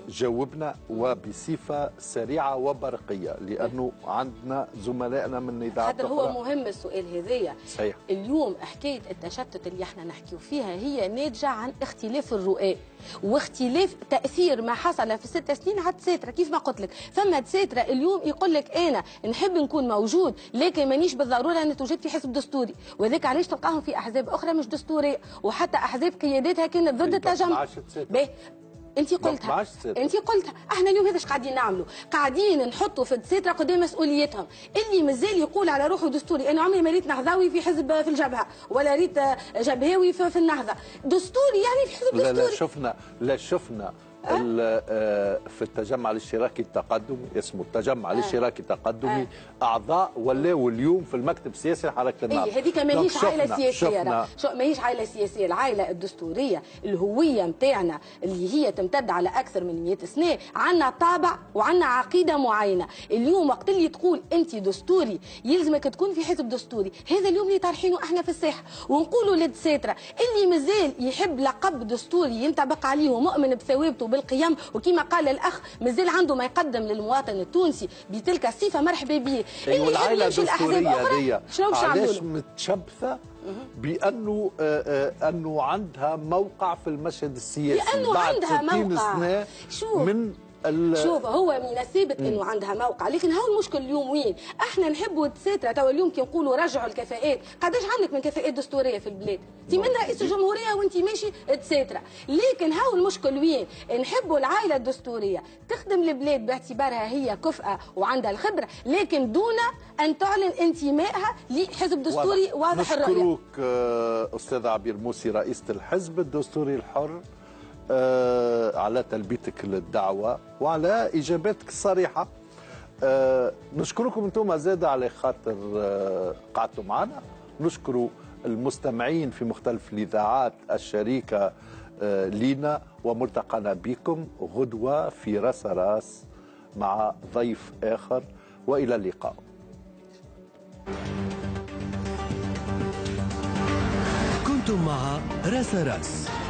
جاوبنا وبصفة سريعة وبرقية، لأنه عندنا زملائنا من إذاعات هذا هو مهم السؤال هذايا. صحيح. اليوم حكاية التشتت اللي احنا نحكيو فيها هي ناتجة عن اختلاف الرؤى واختلاف تأثير ما حصل في 6 سنين على التساترة. كيف ما قلت لك فما تساترة اليوم يقول لك أنا نحب نكون موجود لكن مانيش بالضرورة أن توجد في حزب دستوري، وذاك علاش تلقاهم في أحزاب أخرى مش دستورية، وحتى أحزاب قياداتها كانت ضد التجمع. انت قلتها احنا اليوم هذا اش قاعدين نعملوا؟ قاعدين نحطوا في التساترة قدام مسؤوليتهم. اللي مازال يقول على روحه دستوري، انا عمري ما ريت نهضاوي في حزب في الجبهه ولا ريت جبهاوي في النهضه، دستوري يعني في حزب دستوري. لا شفنا في التجمع الاشتراكي التقدمي، اسمه التجمع الاشتراكي التقدمي، اعضاء ولاو اليوم في المكتب السياسي لحركه النهضه. هذيك ماهيش عائله سياسيه، ماهيش عائله سياسيه، العائله الدستوريه الهويه نتاعنا اللي هي تمتد على اكثر من 100 سنه، عندنا طابع وعندنا عقيده معينه. اليوم وقت اللي تقول انت دستوري يلزمك تكون في حزب دستوري، هذا اليوم اللي طارحينه احنا في الساحه، ونقولوا للتساتره اللي مازال يحب لقب دستوري ينطبق عليه ومؤمن بثوابته بالقيم، وكما قال الاخ مازال عنده ما يقدم للمواطن التونسي بتلك الصفه مرحبا به. اللي يحب يمشي لاحزاب اخرى شنو باش علاش متشبثه بانه انه عندها موقع في المشهد السياسي لانه بعد عندها 60 موقع. سنه من شوف هو من الثابت انه عندها موقع، لكن هو المشكل اليوم وين؟ احنا نحبوا التساترة. توا اليوم كي نقولوا رجعوا الكفاءات، قداش عندك من كفاءات دستوريه في البلاد؟ انت من رئيس الجمهوريه وانت ماشي تساترة، لكن هو المشكل وين؟ نحبوا العائله الدستوريه تخدم البلاد باعتبارها هي كفءه وعندها الخبره، لكن دون ان تعلن انتمائها لحزب دستوري واضح الرؤيه. نشكرك استاذ عبير موسي رئيسة الحزب الدستوري الحر على تلبيتك للدعوة وعلى إجاباتك الصريحة. نشكركم أنتم زاد على خاطر قعدتوا معنا. نشكر المستمعين في مختلف الإذاعات الشريكة لينا، وملتقانا بكم غدوة في راس راس مع ضيف آخر، وإلى اللقاء. كنتم مع راس راس.